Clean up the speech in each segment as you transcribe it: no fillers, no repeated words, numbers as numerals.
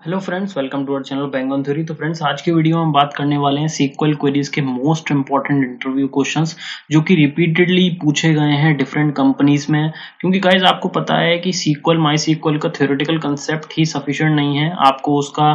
Hello friends, welcome to our channel Baingan Theory. तो friends, आज की वीडियो में हम बात करने वाले हैं सीक्वल क्वेरीज के मोस्ट इंपॉर्टेंट इंटरव्यू क्वेश्चंस जो कि रिपीटेडली पूछे गए हैं डिफरेंट कंपनीज में। क्योंकि गाइज आपको पता है कि सीक्वल माई सीक्वल का थ्योरेटिकल कंसेप्ट ही सफिशिएंट नहीं है, आपको उसका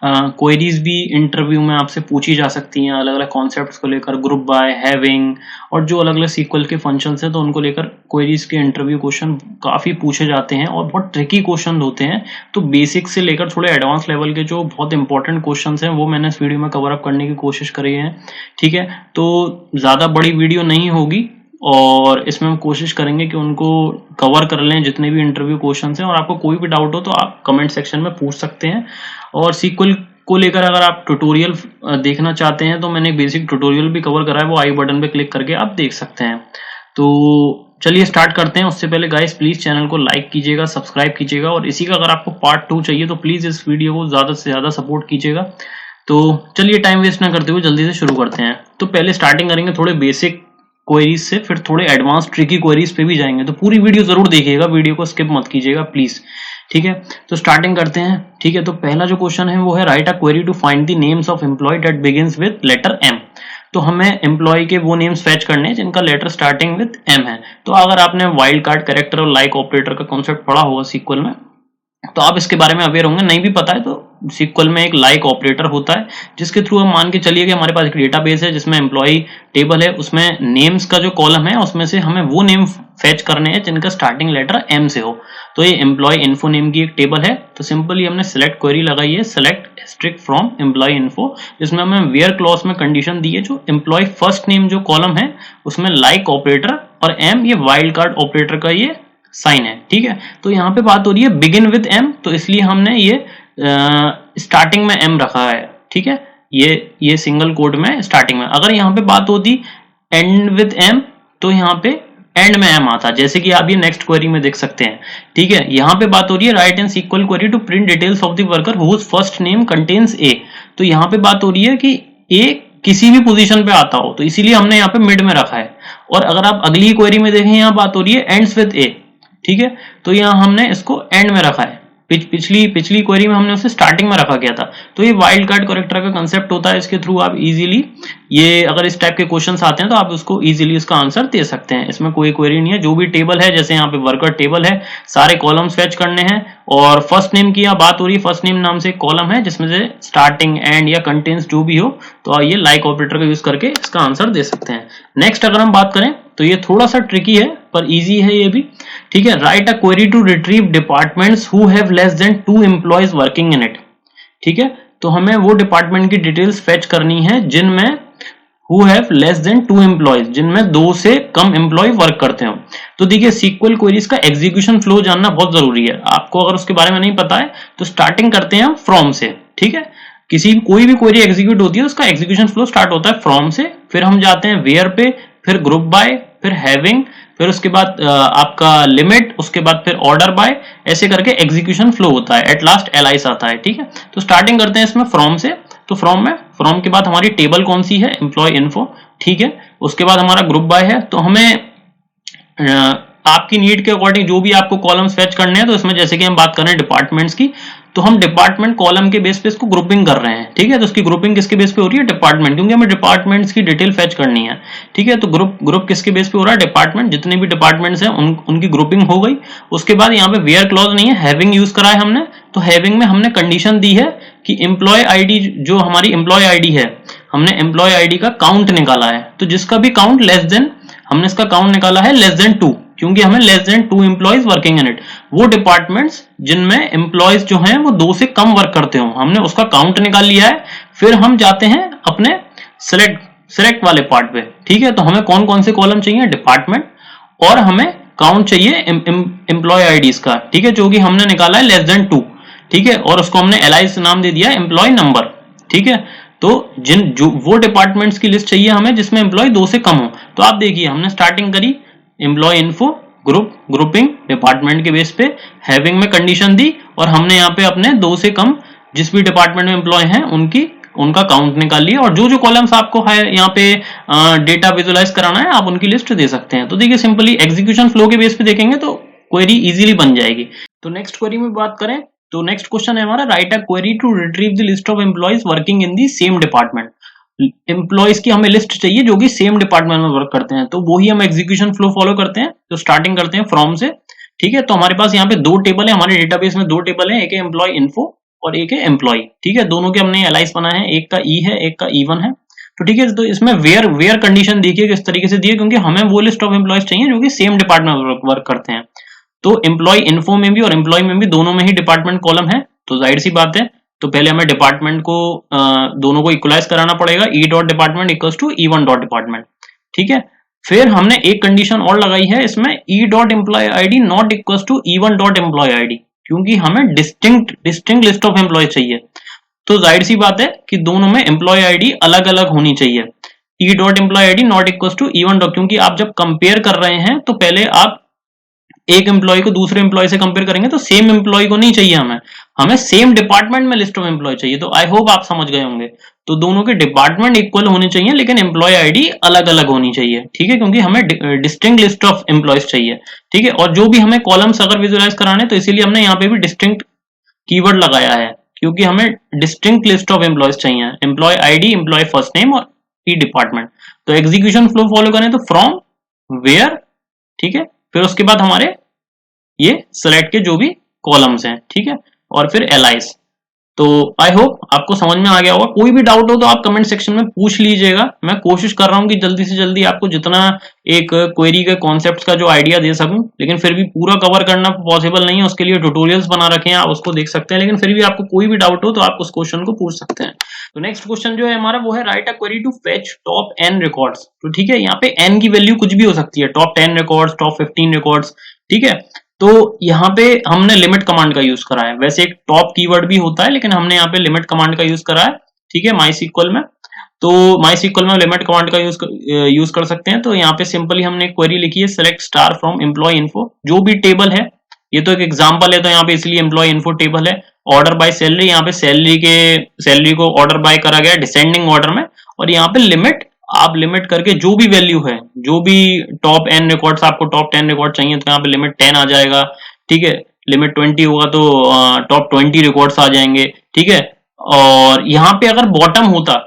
क्वेरीज भी इंटरव्यू में आपसे पूछी जा सकती हैं अलग अलग कॉन्सेप्ट्स को लेकर, ग्रुप बाय, हैविंग और जो अलग अलग सीक्वल के फंक्शंस हैं, तो उनको लेकर क्वेरीज के इंटरव्यू क्वेश्चन काफी पूछे जाते हैं और बहुत ट्रिकी क्वेश्चन होते हैं। तो बेसिक से लेकर थोड़े एडवांस लेवल के जो बहुत इंपॉर्टेंट क्वेश्चंस हैं वो मैंने इस वीडियो में कवर अप करने की कोशिश करी है। ठीक है, तो ज्यादा बड़ी वीडियो नहीं होगी और इसमें हम कोशिश करेंगे कि उनको कवर कर लें जितने भी इंटरव्यू क्वेश्चंस हैं। और आपको कोई भी डाउट हो तो आप कमेंट सेक्शन में पूछ सकते हैं। और सीक्वल को लेकर अगर आप ट्यूटोरियल देखना चाहते हैं तो मैंने बेसिक ट्यूटोरियल भी कवर करा है, वो आई बटन पे क्लिक करके आप देख सकते हैं। तो चलिए स्टार्ट करते हैं। उससे पहले गाइस प्लीज चैनल को लाइक कीजिएगा, सब्सक्राइब कीजिएगा और इसी का अगर आपको पार्ट 2 चाहिए तो प्लीज इस वीडियो को ज्यादा से ज्यादा सपोर्ट कीजिएगा। तो चलिए टाइम वेस्ट ना करते हुए जल्दी से शुरू करते हैं। तो पहले स्टार्टिंग करेंगे थोड़े बेसिक क्वेरीज से, फिर थोड़े एडवांस ट्रिकी क्वेरीज पे भी जाएंगे। तो पूरी वीडियो जरूर देखिएगा, वीडियो को स्किप मत कीजिएगा प्लीज। ठीक है, तो स्टार्टिंग करते हैं। ठीक है, तो पहला जो क्वेश्चन है वो है write a query to find the names of employee that begins with letter M. तो हमें एम्प्लॉय के वो नेम्स फेच करने हैं जिनका लेटर स्टार्टिंग विद एम है। तो अगर आपने वाइल्ड कार्ड कैरेक्टर और लाइक ऑपरेटर का कॉन्सेप्ट पढ़ा होगा सीक्वल में तो आप इसके बारे में अवेयर होंगे। नहीं भी पता है तो सीक्वल में एक लाइक ऑपरेटर होता है जिसके थ्रू हम मान के चलिए कि हमारे पास एक डेटाबेस है जिसमें एम्प्लॉय टेबल है, उसमें नेम्स का जो कॉलम है उसमें से हमें वो नेम फेच करने हैं जिनका स्टार्टिंग लेटर एम से हो। तो ये एम्प्लॉय इन्फो नेम की एक टेबल है। तो सिंपली हमने सिलेक्ट क्वेरी लगाई है, select strict from employee info, जिसमें हमें वेयर क्लॉज में कंडीशन दी है जो एम्प्लॉय फर्स्ट नेम जो कॉलम है उसमें लाइक ऑपरेटर और एम ये वाइल्ड कार्ड ऑपरेटर का ये साइन है। ठीक है, तो यहाँ पे बात हो रही है बिगिन विद एम, तो इसलिए हमने ये स्टार्टिंग में एम रखा है। ठीक है, ये सिंगल कोड में स्टार्टिंग में। अगर यहाँ पे बात होती एंड विद एम तो यहाँ पे एंड में एम आता, जैसे कि आप ये नेक्स्ट क्वेरी में देख सकते हैं। ठीक है, यहाँ पे बात हो रही है write an SQL query to print details of the worker whose first name contains A. तो यहाँ पे बात हो रही है कि ए किसी भी पोजीशन पे आता हो, तो इसीलिए हमने यहाँ पे मिड में रखा है। और अगर आप अगली क्वेरी में देखें, यहाँ बात हो रही है एंड्स विद ए। ठीक है, तो यहाँ हमने इसको एंड में रखा है। पिछली क्वेरी में हमने उसे स्टार्टिंग में रखा गया था। तो ये वाइल्ड कार्ड कैरेक्टर का कंसेप्ट होता है, इसके थ्रू आप इजीली ये अगर इस टाइप के क्वेश्चंस आते हैं तो आप उसको इजीली इसका आंसर दे सकते हैं। इसमें कोई क्वेरी नहीं है। जो भी टेबल है, जैसे यहाँ पे वर्कर टेबल है, सारे कॉलम्स फेच करने हैं और फर्स्ट नेम की यहाँ बात हो रही है, फर्स्ट नेम नाम से एक कॉलम है जिसमें से स्टार्टिंग एंड या कंटेंट्स जो भी हो, तो ये लाइक ऑपरेटर का यूज करके इसका आंसर दे सकते हैं। नेक्स्ट अगर हम बात करें तो ये थोड़ा सा ट्रिकी है पर इजी है ये भी। ठीक है, write a query to retrieve departments who have less than 2 employees working in it. ठीक है, तो हमें वो डिपार्टमेंट की डिटेल्स फेच करनी है जिनमें who have less than 2 employees, जिनमें 2 से कम एम्प्लॉय वर्क करते हो। तो देखिए सीक्वल क्वेरीज का एग्जीक्यूशन फ्लो जानना बहुत जरूरी है। आपको अगर उसके बारे में नहीं पता है तो स्टार्टिंग करते हैं हम फ्रॉम से। ठीक है, कोई भी क्वेरी एग्जीक्यूट होती है उसका एग्जीक्यूशन फ्लो स्टार्ट होता है फ्रॉम से, फिर हम जाते हैं वेयर पे, फिर ग्रुप बाय, फिर हैविंग, फिर उसके बाद आपका लिमिट, उसके बाद फिर ऑर्डर बाय, ऐसे करके एग्जीक्यूशन फ्लो होता है। एट लास्ट एलाइस आता है। ठीक है, तो स्टार्टिंग करते हैं इसमें फ्रॉम से। तो फ्रॉम के बाद हमारी टेबल कौन सी है, एम्प्लॉय इन्फो। ठीक है, उसके बाद हमारा ग्रुप बाय है। तो हमें आपकी नीड के अकॉर्डिंग जो भी आपको कॉलम्स फेच करने हैं, तो इसमें जैसे कि हम बात कर रहे हैं डिपार्टमेंट्स की, तो हम डिपार्टमेंट कॉलम के बेस पे इसको ग्रुपिंग कर रहे हैं। ठीक है, तो उसकी ग्रुपिंग किसके बेस पे हो रही है, डिपार्टमेंट, क्योंकि हमें डिपार्टमेंट्स की डिटेल फेच करनी है। ठीक है, तो ग्रुप किसके बेस पे हो रहा है, डिपार्टमेंट, जितने भी डिपार्टमेंट्स हैं उनकी ग्रुपिंग हो गई। उसके बाद यहाँ पे वेयर क्लॉज नहीं है, हैविंग यूज करा है हमने। तो हैविंग में हमने कंडीशन दी है कि एम्प्लॉय आईडी, जो हमारी एम्प्लॉय आईडी है, हमने एम्प्लॉय आईडी का काउंट निकाला है। तो जिसका भी काउंट लेस देन, हमने इसका काउंट निकाला है लेस देन 2, क्योंकि हमें less than 2 employees working in it. वो डिपार्टमेंट्स जिनमें एम्प्लॉयज जो हैं वो 2 से कम वर्क करते हो, हमने उसका काउंट निकाल लिया है। फिर हम जाते हैं अपने सिलेक्ट वाले पार्ट पे। ठीक है, तो हमें कौन कौन से कॉलम चाहिए, डिपार्टमेंट, और हमें काउंट चाहिए एम्प्लॉय आईडीज का। ठीक है, जो कि हमने निकाला है लेस देन 2। ठीक है, और उसको हमने एलाइस नाम दे दिया एम्प्लॉय नंबर। ठीक है, तो जो वो डिपार्टमेंट्स की लिस्ट चाहिए हमें जिसमें एम्प्लॉय 2 से कम हो। तो आप देखिए हमने स्टार्टिंग करी एम्प्लॉय इन्फो, ग्रुपिंग डिपार्टमेंट के बेस पे, हैविंग में कंडीशन दी, और हमने यहाँ पे अपने 2 से कम जिस भी डिपार्टमेंट में एम्प्लॉय हैं उनका काउंट निकाल लिया। और जो कॉलम्स आपको है यहाँ पे डेटा विजुअलाइज कराना है, आप उनकी लिस्ट दे सकते हैं। तो देखिए सिंपली एग्जीक्यूशन फ्लो के बेस पे देखेंगे तो क्वेरी इजीली बन जाएगी। तो नेक्स्ट क्वेरी में बात करें तो नेक्स्ट क्वेश्चन है हमारा, write a query to retrieve the list of employees working in the same department. Employees की हमें लिस्ट चाहिए जो कि सेम डिपार्टमेंट में वर्क करते हैं, तो वही हम एग्जीक्यूशन फ्लो फॉलो करते हैं। तो स्टार्टिंग करते हैं फ्रॉम से, ठीक है। तो हमारे पास यहाँ पे दो टेबल है, हमारे डेटाबेस में दो टेबल है, एक है एम्प्लॉय इन्फो और एक है एम्प्लॉय, ठीक है। दोनों के हमने एलाइस बना है, एक का ई है एक का ई1 है। तो ठीक है, तो इसमें वेयर कंडीशन देखिए किस तरीके से दी है, क्योंकि हमें वो लिस्ट ऑफ एम्प्लॉयज चाहिए जो कि सेम डिपार्टमेंट में वर्क करते हैं। तो एम्प्लॉय इन्फो में भी और एम्प्लॉय में भी दोनों में ही डिपार्टमेंट कॉलम है, तो जाहिर सी बात है। तो पहले हमें डिपार्टमेंट को दोनों को इक्वलाइज कराना पड़ेगा, E dot department equals to E one dot department, ठीक है। फिर हमने एक कंडीशन और लगाई है इसमें, E dot employee ID not equals to E one dot employee ID, क्योंकि हमें डिस्टिंक्ट लिस्ट ऑफ एम्प्लॉय चाहिए। तो जाहिर सी बात है कि दोनों में एम्प्लॉय आईडी अलग अलग होनी चाहिए। E dot employee ID not equals to E one dot, क्योंकि आप जब कंपेयर कर रहे हैं तो पहले आप एक एम्प्लॉय को दूसरे एम्प्लॉय से कंपेयर करेंगे, तो सेम एम्प्लॉय को नहीं चाहिए हमें सेम डिपार्टमेंट में लिस्ट ऑफ एम्प्लॉय चाहिए। तो आई होप आप समझ गए होंगे। तो दोनों के डिपार्टमेंट इक्वल होने चाहिए, लेकिन एम्प्लॉय आईडी अलग अलग होनी चाहिए, ठीक है, क्योंकि हमें डिस्टिंक्ट लिस्ट ऑफ एम्प्लॉयज चाहिए, ठीक है। और जो भी हमें कॉलम्स अगर विजुअलाइज कराने, तो इसीलिए हमने यहाँ पे भी डिस्टिंक्ट कीवर्ड लगाया है, क्योंकि हमें डिस्टिंक्ट लिस्ट ऑफ एम्प्लॉयज चाहिए, employee ID, employee first name और ई डिपार्टमेंट। तो एग्जीक्यूशन फ्लो फॉलो करें तो फ्रॉम, वेयर, ठीक है। फिर उसके बाद हमारे ये सेलेक्ट के जो भी कॉलम्स हैं, ठीक है, और फिर एलाइज। तो आई होप आपको समझ में आ गया होगा। कोई भी डाउट हो तो आप कमेंट सेक्शन में पूछ लीजिएगा। मैं कोशिश कर रहा हूं कि जल्दी से जल्दी आपको जितना एक क्वेरी के कॉन्सेप्ट्स का जो आइडिया दे सकूं, लेकिन फिर भी पूरा कवर करना पॉसिबल नहीं है, उसके लिए ट्यूटोरियल्स बना रखे हैं, आप उसको देख सकते हैं। लेकिन फिर भी आपको कोई भी डाउट हो तो आप उस क्वेश्चन को पूछ सकते हैं। तो नेक्स्ट क्वेश्चन जो है हमारा वो है, write a query to fetch top n records. तो ठीक है, यहाँ पे n की वैल्यू कुछ भी हो सकती है, टॉप 10 रिकॉर्ड्स, टॉप 15 रिकॉर्ड्स, ठीक है। तो यहाँ पे हमने लिमिट कमांड का यूज करा है। वैसे एक टॉप कीवर्ड भी होता है, लेकिन हमने यहाँ पे लिमिट कमांड का यूज करा है, ठीक है, माईसीक्वल में। तो माईसीक्वल में लिमिट कमांड का यूज कर सकते हैं। तो यहाँ पे सिंपली हमने एक क्वेरी लिखी है, select star from employee info, जो भी टेबल है, ये तो एक एग्जांपल है, तो यहाँ पे इसलिए एम्प्लॉय इन्फो टेबल है। ऑर्डर बाय सैलरी, यहाँ पे सैलरी को ऑर्डर बाय करा गया डिसेंडिंग ऑर्डर में, और यहाँ पे लिमिट, आप लिमिट करके जो भी वैल्यू है, जो भी टॉप n रिकॉर्ड्स, आपको टॉप 10 रिकॉर्ड चाहिए तो यहाँ पे लिमिट 10 आ जाएगा, ठीक है। लिमिट 20 होगा तो टॉप 20 रिकॉर्ड्स आ जाएंगे, ठीक है। और यहाँ पे अगर बॉटम होता,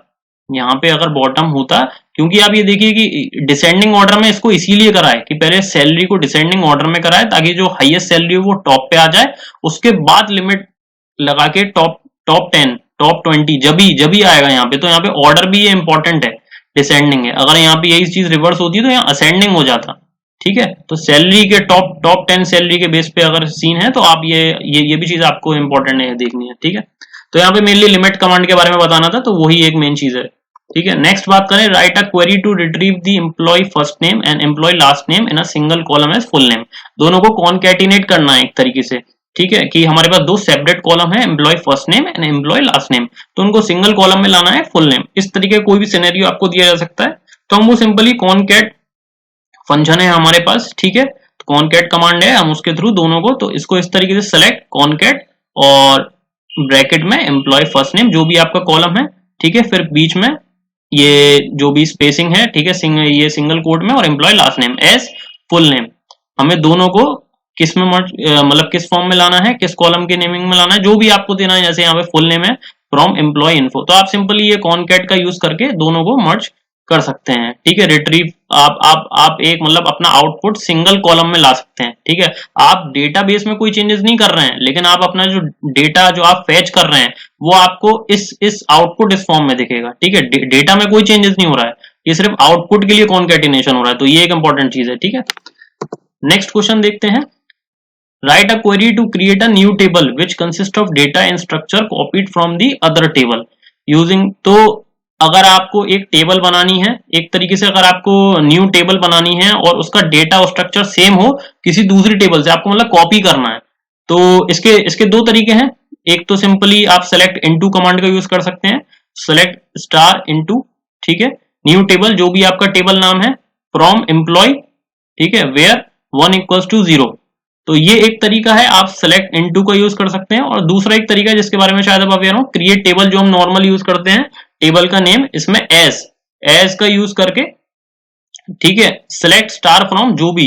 यहाँ पे अगर बॉटम होता, क्योंकि आप ये देखिए कि डिसेंडिंग ऑर्डर में इसको इसीलिए करा है कि पहले सैलरी को डिसेंडिंग ऑर्डर में कराए, ताकि जो हाईएस्ट सैलरी हो वो टॉप पे आ जाए, उसके बाद लिमिट लगा के टॉप 10 टॉप 20 जब ही आएगा यहाँ पे। तो यहाँ पे ऑर्डर भी ये इंपॉर्टेंट है, डिसेंडिंग है। अगर यहाँ पे यही चीज रिवर्स होती है तो यहाँ असेंडिंग हो जाता, ठीक है। तो सैलरी के टॉप 10 सैलरी के बेस पे अगर सीन है, तो आप ये भी चीज आपको इंपॉर्टेंट है, देखनी है, ठीक है। तो यहाँ पे मेनली लिमिट कमांड के बारे में बताना था, तो वही एक मेन चीज है, ठीक है। नेक्स्ट बात करें, write a query to retrieve the employee first name and employee last name in a single column as full name. दोनों को कॉन्कैटिनेट करना है एक तरीके से, ठीक है, कि हमारे पास दो सेपरेट कॉलम है, employee first name and employee last name, तो उनको सिंगल कॉलम में लाना है फुल नेम। इस तरीके कोई भी सिनेरियो आपको दिया जा सकता है, तो हम वो सिंपली कॉन्कैट फंक्शन है हमारे पास, ठीक है। तो कॉन्कैट कमांड है, हम उसके थ्रू दोनों को, तो इसको इस तरीके से सेलेक्ट कॉन्कैट और ब्रैकेट में एम्प्लॉय फर्स्ट नेम जो भी आपका कॉलम है, ठीक है, फिर बीच में ये जो भी स्पेसिंग है, ठीक है, ये सिंगल कोट में, और employee last name as full name. हमें दोनों को किस में मतलब किस फॉर्म में लाना है, किस कॉलम के नेमिंग में लाना है, जो भी आपको देना है। जैसे यहाँ पे फुल नेम है फ्रॉम एम्प्लॉय इन्फो, तो आप सिंपली ये कॉन्कैट का यूज करके दोनों को मर्ज कर सकते हैं, ठीक है। रिट्रीव आप एक मतलब अपना आउटपुट सिंगल कॉलम में ला सकते हैं, ठीक है। आप डेटाबेस में कोई चेंजेस नहीं कर रहे हैं, लेकिन आप अपना जो डेटा जो आप फेच कर रहे हैं वो आपको इस आउटपुट इस फॉर्म में दिखेगा, ठीक है। डेटा में कोई चेंजेस नहीं हो रहा है, ये सिर्फ आउटपुट के लिए कॉन्कैटिनेशन हो रहा है, तो ये एक इंपॉर्टेंट चीज है, ठीक है। नेक्स्ट क्वेश्चन देखते हैं, write a query to create a new table which consist of data and structure copied from the other table using. तो अगर आपको एक टेबल बनानी है, एक तरीके से अगर आपको न्यू टेबल बनानी है और उसका डेटा और स्ट्रक्चर सेम हो किसी दूसरी टेबल से, आपको मतलब कॉपी करना है, तो इसके दो तरीके हैं। एक तो सिंपली आप सेलेक्ट इनटू कमांड का यूज कर सकते हैं, सेलेक्ट स्टार इनटू, ठीक है, न्यू टेबल जो भी आपका टेबल नाम है, फ्रॉम एम्प्लॉय, ठीक है, वेयर 1 इक्वल्स टू 0। तो ये एक तरीका है, आप सेलेक्ट इनटू का यूज कर सकते हैं। और दूसरा एक तरीका है जिसके बारे में शायद अब आप हो, क्रिएट टेबल, जो हम नॉर्मल यूज करते हैं, टेबल का नेम इसमें एज का यूज करके, ठीक है, सेलेक्ट स्टार फ्रॉम जो भी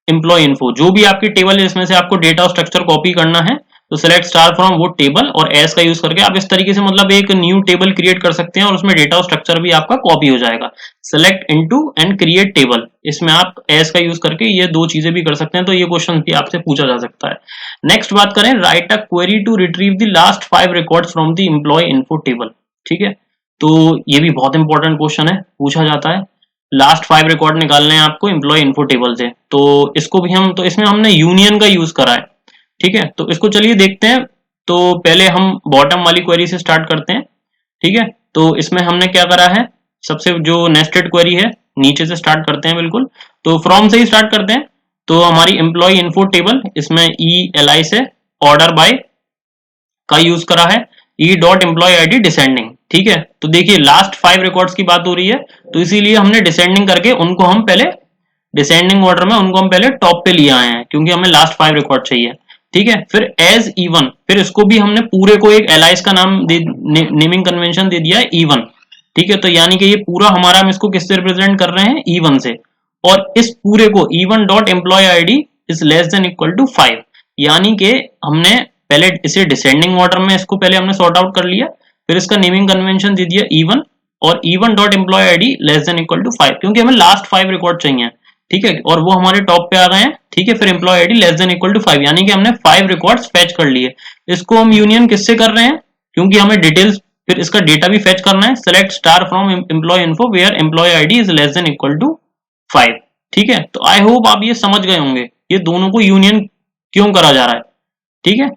एम्प्लॉय इन्फो, जो भी आपकी टेबल है इसमें से आपको डेटा और स्ट्रक्चर कॉपी करना है, तो सेलेक्ट स्टार फ्रॉम वो टेबल और एस का यूज करके आप इस तरीके से मतलब एक न्यू टेबल क्रिएट कर सकते हैं और उसमें डेटा स्ट्रक्चर भी आपका कॉपी हो जाएगा। Select into and create table, इसमें आप एस का यूज करके ये दो चीजें भी कर सकते हैं, तो ये क्वेश्चन भी आपसे पूछा जा सकता है। नेक्स्ट बात करें, write a query to retrieve the last 5 records from the employee info table. ठीक है, तो ये भी बहुत इंपॉर्टेंट क्वेश्चन है, पूछा जाता है। लास्ट 5 रिकॉर्ड निकालने हैं आपको एम्प्लॉय इन्फो टेबल से, तो इसको भी हम, तो इसमें हमने यूनियन का यूज करा है। ठीक है, तो इसको चलिए देखते हैं। तो पहले हम बॉटम वाली क्वेरी से स्टार्ट करते हैं। ठीक है, तो इसमें हमने क्या करा है, सबसे जो नेस्टेड क्वेरी है नीचे से स्टार्ट करते हैं बिल्कुल, तो फ्रॉम से ही स्टार्ट करते हैं। तो हमारी एम्प्लॉय इन्फो टेबल, इसमें ELI से ऑर्डर बाय का यूज करा है, E dot employee ID descending. ठीक है, तो देखिए लास्ट 5 रिकॉर्ड्स की बात हो रही है, तो इसीलिए हमने डिसेंडिंग करके उनको हम पहले डिसेंडिंग ऑर्डर में उनको हम पहले टॉप पे लिए आए हैं, क्योंकि हमें लास्ट 5 रिकॉर्ड चाहिए। ठीक है, फिर एज E1, फिर इसको भी हमने पूरे को एक एलाइस का नाम नेमिंग कन्वेंशन दे दिया है E1। ठीक है, तो यानी कि ये पूरा हमारा, हम इसको किससे रिप्रेजेंट कर रहे हैं, E1 से, और इस पूरे को E1 dot employee ID is less than equal to 5, यानी कि हमने पहले इसे डिसेंडिंग ऑर्डर में इसको पहले हमने सॉर्ट आउट कर लिया, फिर इसका नेमिंग कन्वेंशन दे दिया E1 और E1 dot employee ID less than equal to 5, क्योंकि हमें लास्ट 5 रिकॉर्ड चाहिए। ठीक है, और वो हमारे टॉप पे आ गए हैं। ठीक है, फिर employee ID less than equal to 5, यानी कि हमने 5 रिकॉर्ड्स फेच कर लिए। इसको हम यूनियन किससे कर रहे हैं, क्योंकि हमें डिटेल्स, फिर इसका डेटा भी फेच करना है। Select star from employee info where employee ID is less than equal to 5। ठीक है, तो आई होप आप ये समझ गए होंगे ये दोनों को यूनियन क्यों करा जा रहा है। ठीक है,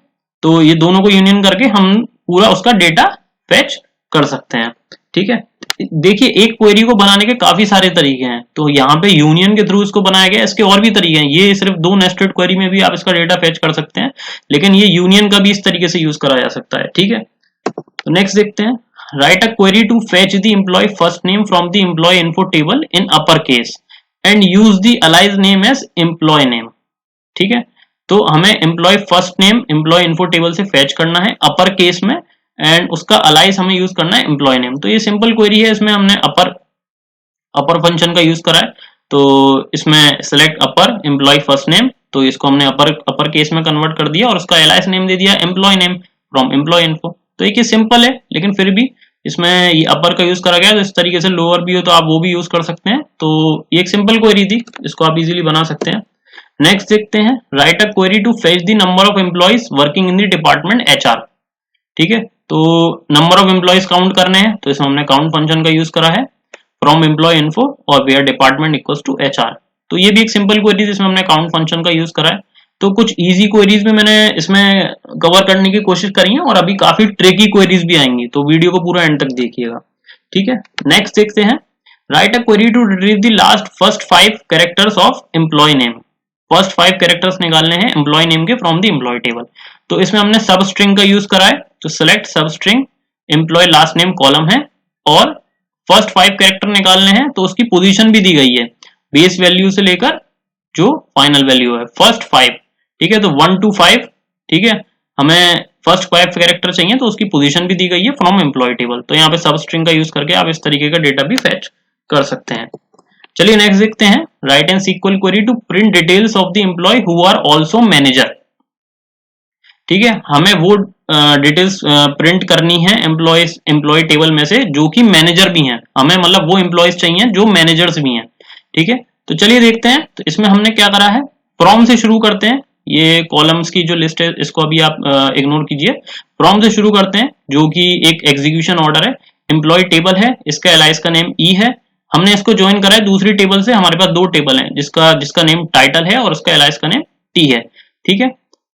तो ये दोनों को यूनियन करके हम पूरा उसका डेटा फेच कर सकते हैं। ठीक है, देखिए एक क्वेरी को बनाने के काफी सारे तरीके हैं, तो यहाँ पे यूनियन के थ्रू इसको बनाया गया, इसके और भी तरीके हैं। ये सिर्फ 2 नेस्टेड क्वेरी में भी आप इसका डेटा फेच कर सकते हैं, लेकिन ये यूनियन का भी इस तरीके से यूज करा जा सकता है। ठीक है, तो नेक्स्ट देखते हैं, write a query to fetch the employee first name from the employee info table in upper case and use the alias name as employee name. ठीक है, तो हमें employee first name employee info table से fetch करना है upper case में, and उसका alias हमें यूज करना है एम्प्लॉय नेम। तो ये सिंपल क्वेरी है, इसमें हमने अपर फंक्शन का यूज करा है। तो इसमें सेलेक्ट अपर एम्प्लॉय फर्स्ट नेम, तो इसको हमने अपर केस में कन्वर्ट कर दिया और उसका एलाइज नेम दे दिया employee name from employee info. तो एक सिंपल है, लेकिन फिर भी इसमें ये अपर का यूज करा गया, तो इस तरीके से लोअर भी हो तो आप वो भी यूज कर सकते हैं। तो ये एक सिंपल क्वेरी थी, इसको आप इजीली बना सकते हैं। नेक्स्ट देखते हैं, write a query to fetch the number of employees working in the department HR। ठीक है, तो नंबर ऑफ एम्प्लॉइज काउंट करने हैं, तो इसमें हमने काउंट फंक्शन का यूज करा है फ्रॉम एम्प्लॉय इन्फो और where department equals to HR। तो ये भी एक सिंपल क्वेरी जिसमें हमने काउंट फंक्शन का यूज करा है। तो कुछ इजी क्वेरीज भी मैंने इसमें कवर करने की कोशिश करी है, और अभी काफी ट्रिकी क्वेरीज भी आएंगी, तो वीडियो को पूरा एंड तक देखिएगा। ठीक है, नेक्स्ट देखते हैं, write a query to retrieve the last first 5 characters of employee name. First 5 characters निकालने हैं एम्प्लॉय नेम के फ्रॉम द एम्प्लॉय टेबल। तो इसमें हमने सब स्ट्रिंग का यूज करा है, तो select substring employee last name column है, और फर्स्ट 5 कैरेक्टर निकालने हैं, तो उसकी पोजीशन भी दी गई है बेस वैल्यू से लेकर जो फाइनल वैल्यू है, फर्स्ट 5। ठीक है, तो 1 to 5। ठीक है, हमें फर्स्ट 5 कैरेक्टर चाहिए, तो उसकी पोजीशन भी दी गई है फ्रॉम एम्प्लॉय टेबल। तो यहाँ पे सब स्ट्रिंग का यूज करके आप इस तरीके का डेटा भी फेच कर सकते हैं। चलिए नेक्स्ट देखते हैं, write an SQL query to print details of the employee who are also manager. ठीक है, हमें वो डिटेल्स प्रिंट करनी है एम्प्लॉय टेबल में से जो कि मैनेजर भी हैं, हमें मतलब वो एम्प्लॉयज चाहिए जो मैनेजर्स भी हैं। ठीक है, तो चलिए देखते हैं, तो इसमें हमने क्या करा है, फ्रॉम से शुरू करते हैं। ये कॉलम्स की जो लिस्ट है इसको अभी आप इग्नोर कीजिए, फ्रॉम से शुरू करते हैं, जो कि एक एग्जीक्यूशन ऑर्डर है। एम्प्लॉय टेबल है, इसका एलाइस का नेम E है, हमने इसको ज्वाइन करा है दूसरी टेबल से। हमारे पास 2 टेबल हैं, जिसका नेम टाइटल है और उसका एलाइस का नेम T है। ठीक है,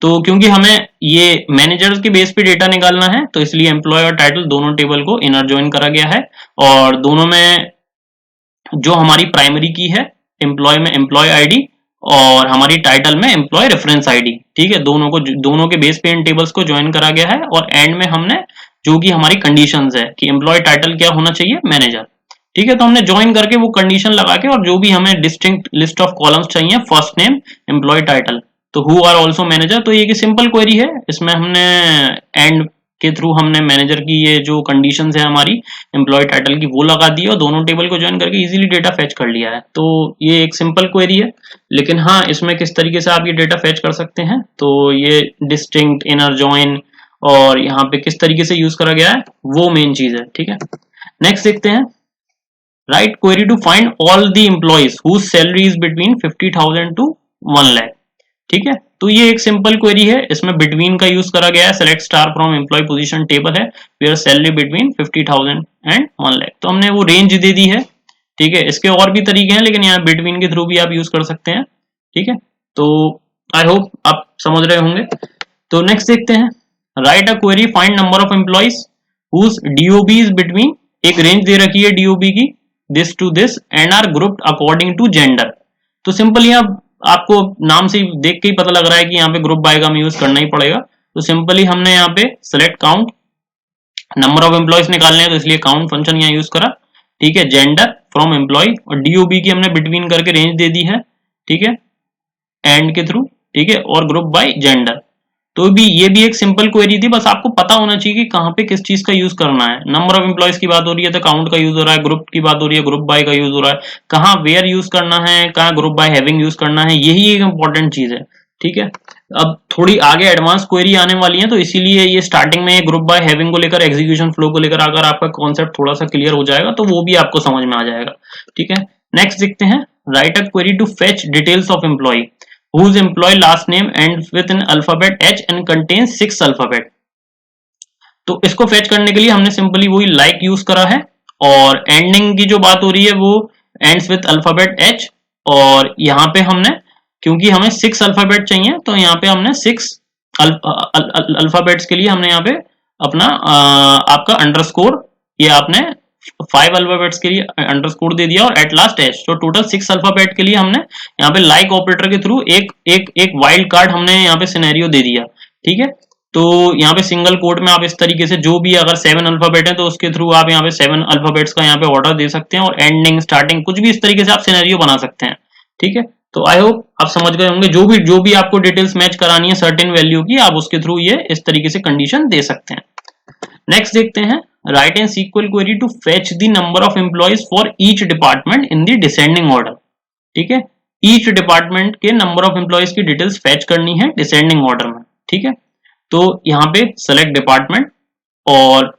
तो क्योंकि हमें ये मैनेजर्स के बेस पे डेटा निकालना है, तो इसलिए एम्प्लॉय और टाइटल दोनों टेबल को इनर ज्वाइन करा गया है, और दोनों में जो हमारी प्राइमरी की है एम्प्लॉय में एम्प्लॉय आईडी और हमारी टाइटल में एम्प्लॉय रेफरेंस आईडी। ठीक है, दोनों के बेस पे इन टेबल्स को ज्वाइन करा गया है, और एंड में हमने जो कि हमारी कंडीशंस है कि एम्प्लॉय टाइटल क्या होना चाहिए, मैनेजर। ठीक है, तो हमने ज्वाइन करके वो कंडीशन लगा के, और जो भी हमें डिस्टिंक्ट लिस्ट ऑफ कॉलम्स चाहिए, फर्स्ट नेम एम्प्लॉय टाइटल, तो हु आर आल्सो मैनेजर। तो ये की सिंपल क्वेरी है, इसमें हमने एंड के थ्रू हमने मैनेजर की ये जो कंडीशंस है हमारी एम्प्लॉय टाइटल की वो लगा दी और दोनों टेबल को ज्वाइन करके इजीली डेटा फेच कर लिया है। तो ये एक सिंपल क्वेरी है, लेकिन हाँ इसमें किस तरीके से आप ये डेटा फेच कर सकते हैं, तो ये डिस्टिंक्ट, इनर जॉइन और यहाँ पे किस तरीके से यूज करा गया है वो मेन चीज है। ठीक है, नेक्स्ट देखते हैं, write query to find all the employees whose salary is between 50,000 to 1 lakh. ठीक है, तो ये एक सिंपल क्वेरी है, इसमें बिटवीन का यूज करा गया है, select star from employee position table है where salary between 50,000 and 1 lakh. तो हमने वो रेंज दे दी है। ठीक है, इसके और भी तरीके हैं लेकिन यहाँ बिटवीन के थ्रू भी आप यूज कर सकते हैं। ठीक है, तो आई होप आप समझ रहे होंगे। तो नेक्स्ट देखते हैं, write a query find number of employees whose DOB is between, एक रेंज दे रखी है डीओबी की, this to this and are grouped according to gender. तो सिंपल यहाँ आपको नाम से देख के ही पता लग रहा है कि यहाँ पे ग्रुप बाय का हमें यूज करना ही पड़ेगा। तो सिंपली हमने यहाँ पे select count, number of employees निकालने हैं तो इसलिए काउंट फंक्शन यहाँ यूज करा। ठीक है, जेंडर फ्रॉम एम्प्लॉय और डीओबी की हमने बिटवीन करके रेंज दे दी है। ठीक है, एंड के थ्रू। ठीक है, और ग्रुप बाय जेंडर। तो भी ये भी एक सिंपल क्वेरी थी, बस आपको पता होना चाहिए कि कहाँ पे किस चीज का यूज करना है। नंबर ऑफ एम्प्लॉयज की बात हो रही है तो काउंट का यूज हो रहा है, ग्रुप की बात हो रही है ग्रुप बाय का यूज हो रहा है, कहाँ वेयर यूज करना है, कहाँ ग्रुप बाय हैविंग यूज करना है, यही एक इंपॉर्टेंट चीज है। ठीक है, अब थोड़ी आगे एडवांस क्वेरी आने वाली है तो इसीलिए ये स्टार्टिंग में ग्रुप बाय हैविंग को लेकर, एग्जीक्यूशन फ्लो को लेकर अगर आपका कॉन्सेप्ट थोड़ा सा क्लियर हो जाएगा तो वो भी आपको समझ में आ जाएगा। ठीक है, नेक्स्ट देखते हैं, write a query to fetch details of employee whose employee last name ends with an alphabet H and contains 6 alphabet। तो इसको फेच करने के लिए हमने सिंपली वही लाइक यूज करा है, और एंडिंग की जो बात हो रही है वो एंड्स विथ अल्फाबेट H, और यहाँ पे हमने क्योंकि हमें 6 अल्फाबेट चाहिए तो यहाँ पे हमने 6 अल्फाबेट्स के लिए हमने यहाँ पे अपना आपका अंडरस्कोर, ये आपने 5 अल्फाबेट्स के लिए अंडरस्कोर दे दिया और एट लास्ट एच। तो टोटल 6 अल्फाबेट के लिए हमने यहाँ पे लाइक ऑपरेटर के थ्रू एक वाइल्ड कार्ड हमने यहाँ पे सिनेरियो दे दिया। ठीक है, तो यहाँ पे सिंगल कोड में आप इस तरीके से जो भी अगर 7 अल्फाबेट है तो उसके थ्रू आप यहाँ पे 7 अल्फाबेट्स का यहाँ पे ऑर्डर दे सकते हैं और एंडिंग स्टार्टिंग कुछ भी इस तरीके से आप सिनेरियो बना सकते हैं। ठीक है, तो आई होप आप समझ गए होंगे, जो भी आपको डिटेल्स मैच करानी है सर्टेन वैल्यू की, आप उसके थ्रू ये इस तरीके से कंडीशन दे सकते हैं। नेक्स्ट देखते हैं, write an SQL query to fetch the number of employees for each department in the descending order. ठीक है, ईच डिपार्टमेंट के नंबर ऑफ एम्प्लॉइज की डिटेल्स फेच करनी है डिसेंडिंग ऑर्डर में। ठीक है, तो यहाँ पे सेलेक्ट डिपार्टमेंट और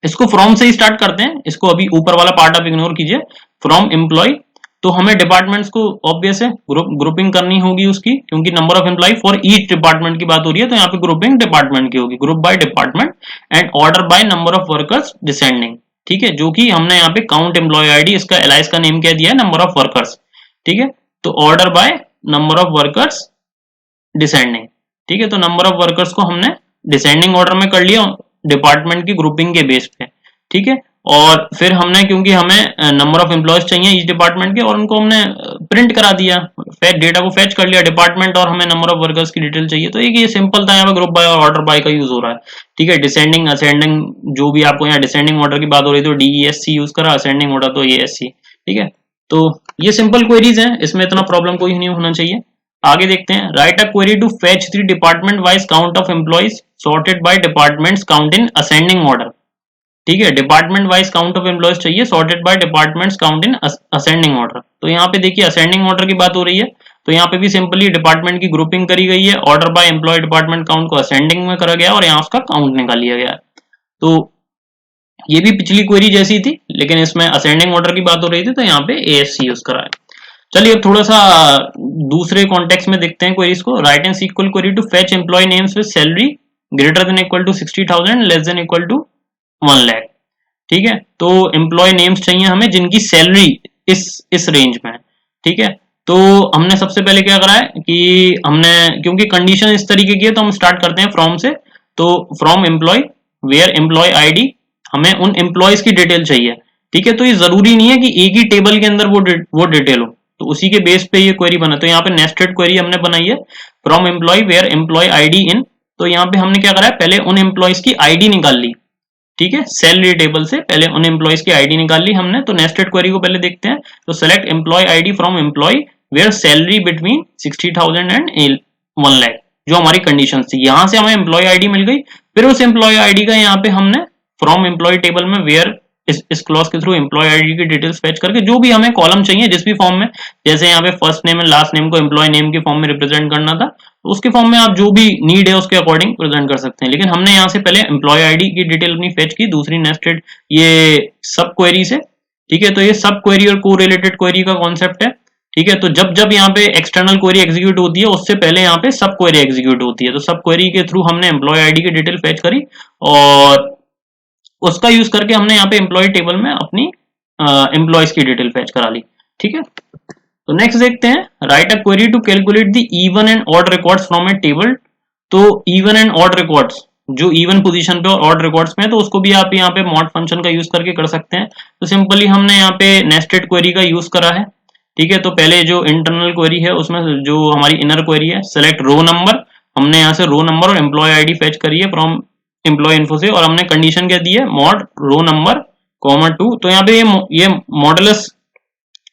इसको फ्रॉम से ही स्टार्ट करते हैं, इसको अभी ऊपर वाला पार्ट आप इग्नोर कीजिए। फ्रॉम एम्प्लॉय, तो हमें डिपार्टमेंट्स को ऑब्वियस है ग्रुपिंग करनी होगी उसकी, क्योंकि number of employee for each department की बात हो रही है तो यहाँ पे ग्रुपिंग डिपार्टमेंट की होगी, group by department and order by number of workers descending. ठीक है, जो कि हमने यहाँ पे काउंट एम्प्लॉय आईडी, इसका एलाइस का नेम क्या दिया है, नंबर ऑफ वर्कर्स। ठीक है, तो order by number of workers descending. ठीक है, तो नंबर ऑफ वर्कर्स को हमने डिसेंडिंग ऑर्डर में कर लिया डिपार्टमेंट की ग्रुपिंग के बेस पे। ठीक है, और फिर हमने क्योंकि हमें नंबर ऑफ एम्प्लॉयज चाहिए इस डिपार्टमेंट के और उनको हमने प्रिंट करा दिया, डेटा को फेच कर लिया डिपार्टमेंट और हमें नंबर ऑफ वर्कर्स की डिटेल चाहिए। तो ये सिंपल था, यहाँ पे ग्रुप बाय और ऑर्डर बाय का यूज हो रहा है। ठीक है, डिसेंडिंग असेंडिंग जो भी आपको यहाँ डिसेंडिंग ऑर्डर की बात हो रही है तो DESC यूज करा, असेंडिंग ऑर्डर तो ASC। ठीक है, तो ये सिंपल क्वेरीज हैं, इसमें इतना प्रॉब्लम कोई नहीं होना चाहिए। आगे देखते हैं, write a query to fetch the department wise count of employees sorted by departments count in ascending order. ठीक है, department wise count of employees चाहिए sorted by departments count in ascending order. तो यहाँ पे देखिए असेंडिंग ऑर्डर की बात हो रही है तो यहाँ पे भी सिंपली डिपार्टमेंट की ग्रुपिंग करी गई है, order by employee department count को असेंडिंग में करा गया और यहाँ उसका काउंट निकाल लिया गया। तो ये भी पिछली क्वेरी जैसी थी लेकिन इसमें असेंडिंग ऑर्डर की बात हो रही थी तो यहाँ पे ASC यूज करा है। चलिए अब थोड़ा सा दूसरे कॉन्टेक्स्ट में देखते हैं क्वेरीज को। Write an SQL query to fetch employee names with salary greater than equal to 60,000 less than equal to 1 lakh. ठीक है, तो एम्प्लॉय नेम्स चाहिए हमें जिनकी सैलरी इस रेंज में है। ठीक है, तो हमने सबसे पहले क्या करा है कि हमने क्योंकि कंडीशन इस तरीके की है तो हम स्टार्ट करते हैं फ्रॉम से। तो from employee where employee ID, हमें उन एम्प्लॉयज की डिटेल चाहिए। ठीक है, तो ये जरूरी नहीं है कि एक ही टेबल के अंदर वो डिटेल हो, तो उसी के बेस पे ये क्वेरी बना। तो यहाँ पे नेस्टेड क्वेरी हमने बनाई है, from employee where employee ID in. तो यहाँ पे हमने क्या करा है, पहले उन एम्प्लॉयज की आईडी निकाल ली। ठीक है, सैलरी टेबल से पहले उन एम्प्लॉयज की आईडी निकाल ली हमने। तो नेस्टेड क्वेरी को पहले देखते हैं। तो select employee ID from employee where salary between 60,000 and 1 lakh, जो हमारी कंडीशन थी। यहाँ से हमें एम्प्लॉय आईडी मिल गई, फिर उस एम्प्लॉय आईडी का यहाँ पे हमने फ्रॉम एम्प्लॉय टेबल में वेयर इस क्लॉज के थ्रू एम्प्लॉय आईडी की डिटेल्स फेच करके जो भी हमें कॉलम चाहिए जिस भी फॉर्म में, जैसे यहाँ पे first name and last name को एम्प्लॉय नेम के फॉर्म में रिप्रेजेंट करना था, तो उसके फॉर्म में आप जो भी नीड है उसके अकॉर्डिंग प्रेजेंट कर सकते हैं। लेकिन हमने यहाँ से पहले एम्प्लॉय आईडी की डिटेल अपनी फेच की दूसरी नेस्टेड ये सब क्वेरी से। ठीक है, तो ये सब क्वेरी और को रिलेटेड क्वेरी का कॉन्सेप्ट है। ठीक है, तो जब जब यहाँ पे एक्सटर्नल क्वेरी एग्जीक्यूट होती है उससे पहले यहाँ पे सब क्वेरी एग्जीक्यूट होती है। तो सब क्वेरी के थ्रू हमने एम्प्लॉय आईडी की डिटेल फेच करी और उसका यूज करके हमने यहाँ पे एम्प्लॉय टेबल में अपनी एम्प्लॉयज की डिटेल फेच करा ली। ठीक है, तो नेक्स्ट देखते हैं, write a query to calculate the even and odd records from a table. तो इवन एंड ऑड रिकॉर्ड्स जो इवन पोजीशन पे और ऑड रिकॉर्ड्स में है, तो उसको भी आप यहाँ पे मॉड फंक्शन का यूज करके कर सकते हैं। तो सिंपली हमने यहाँ पे नेस्टेड क्वेरी का यूज करा है। ठीक है, तो पहले जो इंटरनल क्वेरी है उसमें जो हमारी इनर क्वेरी है, सेलेक्ट रो नंबर, हमने यहाँ से रो नंबर और एम्प्लॉय आईडी फेच करी है फ्रॉम एम्प्लॉय इन्फो से, और हमने कंडीशन क्या दी है, मॉड रो नंबर कॉमा 2। तो यहाँ पे ये मॉडुलस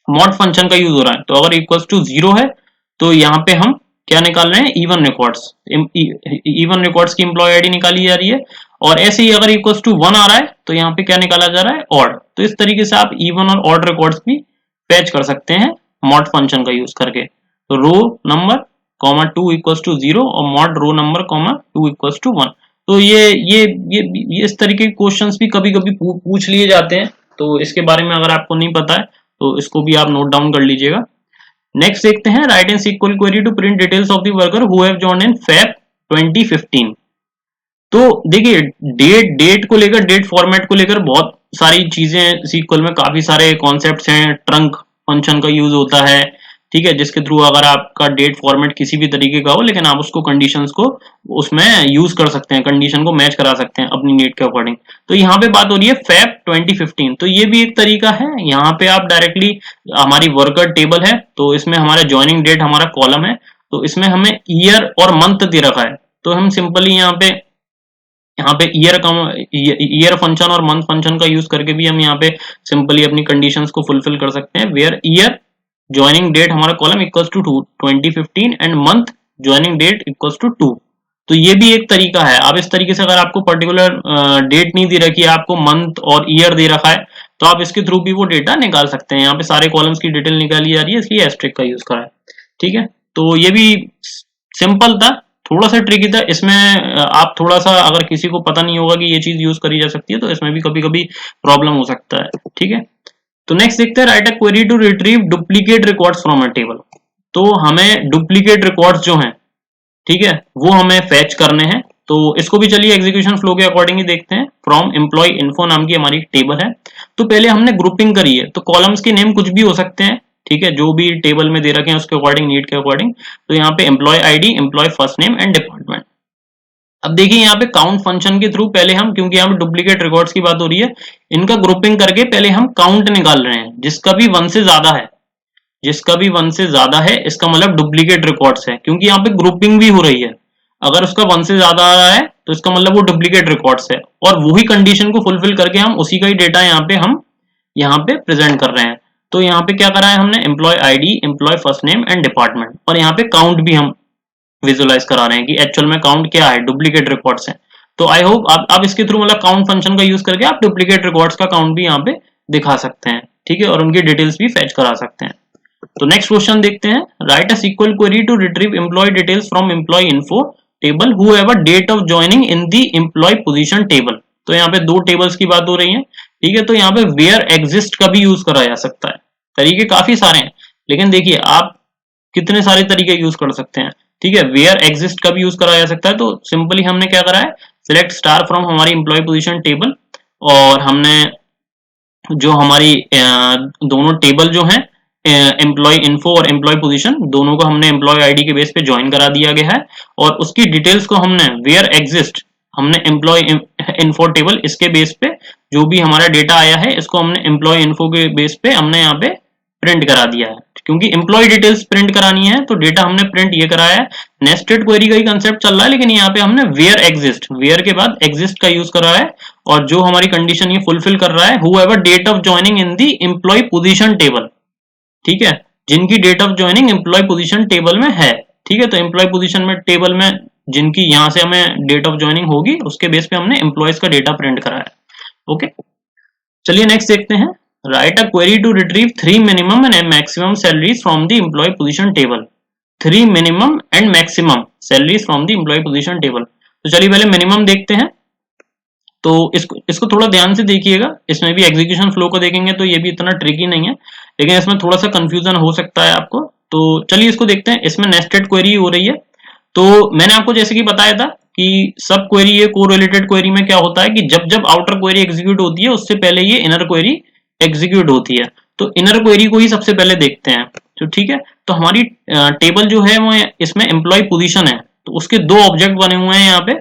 मॉड फंक्शन का यूज हो रहा है। तो अगर इक्वल्स टू 0 है तो यहाँ पे हम क्या निकाल रहे हैं, इवन रिकॉर्ड्स, इवन रिकॉर्ड्स की एम्प्लॉय आईडी निकाली जा रही है। और ऐसे ही अगर इक्वल्स टू 1 आ रहा है तो यहाँ पे क्या निकाला जा रहा है, ऑड। तो इस तरीके से आप इवन और ऑड रिकॉर्ड्स भी फेच कर सकते हैं मॉड फंक्शन का यूज करके। तो row number comma 2 equals to 0 और mod row number comma 2 equals to 1। तो ये इस तरीके के क्वेश्चंस भी कभी कभी पूछ लिए जाते हैं। तो इसके बारे में अगर आपको नहीं पता है तो इसको भी आप नोट डाउन कर लीजिएगा। नेक्स्ट देखते हैं, write an SQL query to print details of the worker who have joined in Feb 2015। तो देखिए डेट को लेकर, डेट फॉर्मेट को लेकर बहुत सारी चीजें सीक्वल में, काफी सारे कॉन्सेप्ट्स हैं। ट्रंक फंक्शन का यूज होता है, ठीक है, जिसके थ्रू अगर आपका डेट फॉर्मेट किसी भी तरीके का हो लेकिन आप उसको कंडीशंस को उसमें यूज कर सकते हैं, कंडीशन को मैच करा सकते हैं अपनी नीड के अकॉर्डिंग। तो यहाँ पे बात हो रही है फेब 2015। तो ये भी एक तरीका है। यहाँ पे आप डायरेक्टली, हमारी वर्कर टेबल है तो इसमें हमारा ज्वाइनिंग डेट हमारा कॉलम है, तो इसमें हमें ईयर और मंथ दे रखा है। तो हम सिंपली यहाँ पे ईयर फंक्शन और मंथ फंक्शन का यूज करके भी हम यहाँ पे सिंपली अपनी कंडीशंस को फुलफिल कर सकते हैं। वेयर ईयर ज्वाइनिंग डेट हमारा column equals to 2015 and month joining date equals to 2। तो ये भी एक तरीका है। आप इस तरीके से, अगर आपको पर्टिकुलर डेट नहीं दे रखी है, आपको मंथ और ईयर दे रखा है, तो आप इसके थ्रू भी वो डेटा निकाल सकते हैं। यहाँ पे सारे कॉलम्स की डिटेल निकाली जा रही है, इसलिए एस्ट्रिक का यूज करा है। ठीक है, तो ये भी सिंपल था, थोड़ा सा ट्रिकी था। इसमें आप थोड़ा सा, अगर किसी को पता नहीं होगा कि ये चीज यूज करी जा सकती है, तो इसमें भी कभी कभी प्रॉब्लम हो सकता है। ठीक है, तो नेक्स्ट देखते हैं, write a query to retrieve duplicate records from a table. तो हमें डुप्लीकेट रिकॉर्ड्स जो हैं, ठीक है, वो हमें फेच करने हैं। तो इसको भी चलिए एग्जीक्यूशन फ्लो के अकॉर्डिंग ही देखते हैं। फ्रॉम एम्प्लॉय इन्फो नाम की हमारी टेबल है। तो पहले हमने ग्रुपिंग करी है, तो कॉलम्स के नेम कुछ भी हो सकते हैं, ठीक है, जो भी टेबल में दे रखे हैं उसके अकॉर्डिंग, नीड के अकॉर्डिंग। तो यहाँ पे employee ID, employee first name and department. अब देखिए यहाँ पे काउंट फंक्शन के थ्रू पहले हम, क्योंकि यहाँ पे डुप्लीकेट रिकॉर्ड्स की बात हो रही है, इनका ग्रुपिंग करके पहले हम काउंट निकाल रहे हैं। जिसका भी 1 से ज्यादा है, जिसका भी 1 से ज्यादा है, इसका मतलब डुप्लीकेट रिकॉर्ड्स है, क्योंकि यहाँ पे ग्रुपिंग भी हो रही है। अगर उसका 1 से ज्यादा आ रहा है तो इसका मतलब वो डुप्लीकेट रिकॉर्ड्स है, और वही कंडीशन को फुलफिल करके हम उसी का ही डेटा हम यहाँ पे प्रेजेंट कर रहे हैं। तो यहाँ पे क्या करा है हमने, employee ID, employee first name and department, और यहाँ पे काउंट भी हम विजुअलाइज करा रहे हैं कि एक्चुअल में काउंट क्या है, डुप्लीकेट रिकॉर्ड्स हैं। तो आई होप आप इसके थ्रू, मतलब काउंट फंक्शन का यूज करके आप डुप्लीकेट रिकॉर्ड्स का काउंट भी यहाँ पे दिखा सकते हैं, ठीक है, और उनकी डिटेल्स भी फेच करा सकते हैं। तो नेक्स्ट क्वेश्चन देखते हैं, write a SQL query to retrieve employee details from employee info table who have a date of joining in the employee position table. तो यहाँ पे 2 टेबल्स की बात हो रही है, ठीक है। तो यहाँ पे वेयर एग्जिस्ट का भी यूज करा जा सकता है। तरीके काफी सारे हैं, लेकिन देखिए आप कितने सारे तरीके यूज कर सकते हैं, ठीक है। वेयर एग्जिस्ट का भी यूज करा जा सकता है। तो सिंपली हमने क्या करा है, सिलेक्ट स्टार फ्रॉम हमारी एम्प्लॉय पोजीशन टेबल, और हमने जो हमारी दोनों टेबल जो है, एम्प्लॉय इन्फो और एम्प्लॉय पोजीशन, दोनों को हमने एम्प्लॉय आईडी के बेस पे ज्वाइन करा दिया गया है, और उसकी डिटेल्स को हमने वेयर एग्जिस्ट, हमने एम्प्लॉय इन्फो टेबल, इसके बेस पे जो भी हमारा डेटा आया है, इसको हमने एम्प्लॉय इन्फो के बेस पे हमने यहाँ पे प्रिंट करा दिया है। क्योंकि एम्प्लॉय डिटेल्स प्रिंट करानी है तो डेटा हमने प्रिंट ये कराया है। नेस्टेड क्वेरी का ही कंसेप्ट चल रहा है, लेकिन यहाँ पे हमने वेयर एग्जिस्ट, वेयर के बाद एग्जिस्ट का यूज करा है, और जो हमारी कंडीशन ये फुलफिल कर रहा है, whoever date of joining in the employee position table, ठीक है, जिनकी date of joining employee position table में है। ठीक है, तो एम्प्लॉय पोजीशन में टेबल में जिनकी यहाँ से हमें डेट ऑफ ज्वाइनिंग होगी उसके बेस पे हमने एम्प्लॉयज का डेटा प्रिंट करा है। ओके, चलिए नेक्स्ट देखते हैं। Write a query to retrieve 3 minimum and maximum salaries from the employee position table. 3 minimum and maximum salaries from the employee position table. तो चलिए पहले मिनिमम देखते हैं। तो इसको थोड़ा ध्यान से देखिएगा, इसमें भी एग्जीक्यूशन फ्लो को देखेंगे तो ये भी इतना ट्रिकी नहीं है, लेकिन इसमें थोड़ा सा कंफ्यूजन हो सकता है आपको। तो चलिए इसको देखते हैं। इसमें नेस्टेड क्वेरी हो रही है। तो मैंने आपको जैसे कि बताया था कि सब क्वेरी ये कोरिलेटेड क्वेरी में क्या होता है कि जब जब आउटर क्वेरी एग्जीक्यूट होती है उससे पहले ये इनर क्वेरी एग्जीक्यूट होती है। तो इनर क्वेरी को ही सबसे पहले देखते हैं। तो ठीक है, तो हमारी टेबल जो है वो इसमें एम्प्लॉय पोजीशन है, तो उसके दो ऑब्जेक्ट बने हुए हैं यहाँ पे।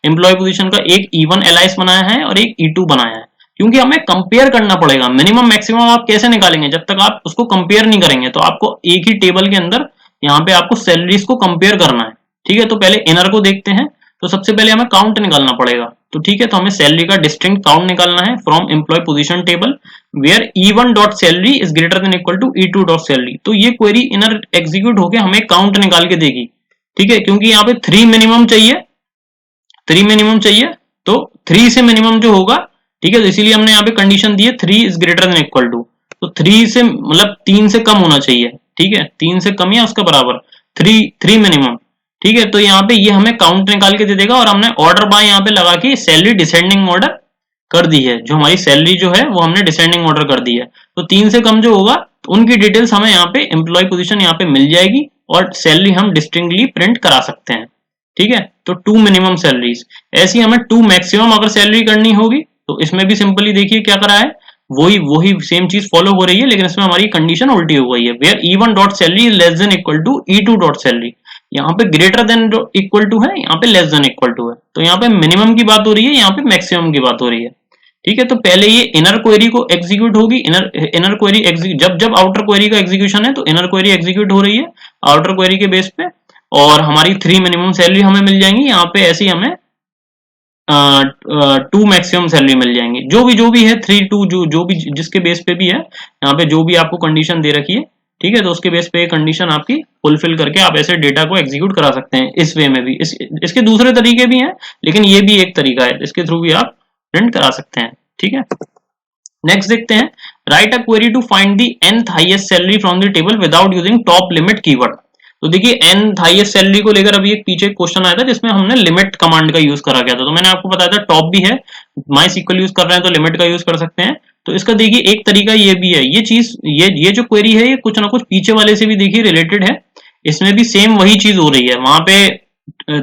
एम्प्लॉय पोजीशन का एक E1 एलाइस बनाया है और एक E2 बनाया है, क्योंकि हमें कंपेयर करना पड़ेगा। मिनिमम मैक्सिमम आप कैसे निकालेंगे जब तक आप उसको कंपेयर नहीं करेंगे। तो आपको एक ही टेबल के अंदर यहाँ पे आपको सैलरीज को कंपेयर करना है। ठीक है, तो पहले इनर को देखते हैं। तो सबसे पहले हमें काउंट निकालना पड़ेगा। तो ठीक है, तो हमें सैलरी का डिस्टिंक्ट काउंट निकालना है from employee position table where E1 dot salary is greater than equal to E2 dot salary. तो ये क्वेरी इनर एग्जीक्यूट होकर हमें काउंट निकाल के देगी। ठीक है, क्योंकि यहाँ पे 3 मिनिमम चाहिए, 3 मिनिमम चाहिए, तो 3 से मिनिमम जो होगा, ठीक है, तो इसीलिए हमने यहाँ पे कंडीशन दी है 3 is greater than equal to. तो 3 से मतलब 3 से कम होना चाहिए। ठीक है, 3 से कम या उसका बराबर, 3 मिनिमम। ठीक है, तो यहाँ पे ये हमें काउंट निकाल के दे देगा और हमने ऑर्डर बाय यहाँ पे लगा के सैलरी डिसेंडिंग ऑर्डर कर दी है। जो हमारी सैलरी जो है वो हमने डिसेंडिंग ऑर्डर कर दी है। तो 3 से कम जो होगा उनकी डिटेल्स हमें यहाँ पे एम्प्लॉय पोजीशन यहाँ पे मिल जाएगी और सैलरी हम डिस्टिंक्टली प्रिंट करा सकते हैं। ठीक है, तो 2 मिनिमम सैलरीज। ऐसी हमें 2 मैक्सिमम अगर सैलरी करनी होगी तो इसमें भी सिंपली देखिए क्या करा है, वही सेम चीज फॉलो हो रही है, लेकिन इसमें हमारी कंडीशन उल्टी हो गई है। Where E1 dot salary is less than equal to E2 dot salary. यहाँ पे ग्रेटर देन इक्वल टू है, यहाँ पे लेस देन इक्वल टू है। तो यहाँ पे मिनिमम की बात हो रही है, यहाँ पे मैक्सिमम की बात हो रही है। ठीक है, तो पहले ये इनर क्वेरी को एग्जीक्यूट होगी। इनर क्वेरी जब जब आउटर क्वेरी का एग्जीक्यूशन है तो इनर क्वेरी एग्जीक्यूट हो रही है आउटर क्वेरी के बेस पे, और हमारी 3 मिनिमम सैलरी हमें मिल जाएंगी। यहाँ पे ऐसी हमें 2 मैक्सिमम सैलरी मिल जाएंगी। जो भी है 3 2 जो भी जिसके बेस पे भी है, यहाँ पे जो भी आपको कंडीशन दे रखी है, ठीक है, तो उसके बेस पे कंडीशन आपकी फुलफिल करके आप ऐसे डेटा को एग्जीक्यूट करा सकते हैं। इस वे में भी इसके दूसरे तरीके भी हैं, लेकिन ये भी एक तरीका है, इसके थ्रू भी आप प्रिंट करा सकते हैं। ठीक है, नेक्स्ट देखते हैं। Write a query to find the nth highest salary from the table without using top limit keyword. तो देखिए nth हाईएस्ट सैलरी को लेकर अभी एक पीछे क्वेश्चन आया था जिसमें हमने लिमिट कमांड का यूज करा गया था। तो मैंने आपको बताया था टॉप भी है, माई SQL यूज कर रहे हैं तो लिमिट का यूज कर सकते हैं। तो इसका देखिए एक तरीका ये भी है। ये चीज ये जो क्वेरी है ये कुछ ना कुछ पीछे वाले से भी देखिए रिलेटेड है। इसमें भी सेम वही चीज हो रही है। वहां पे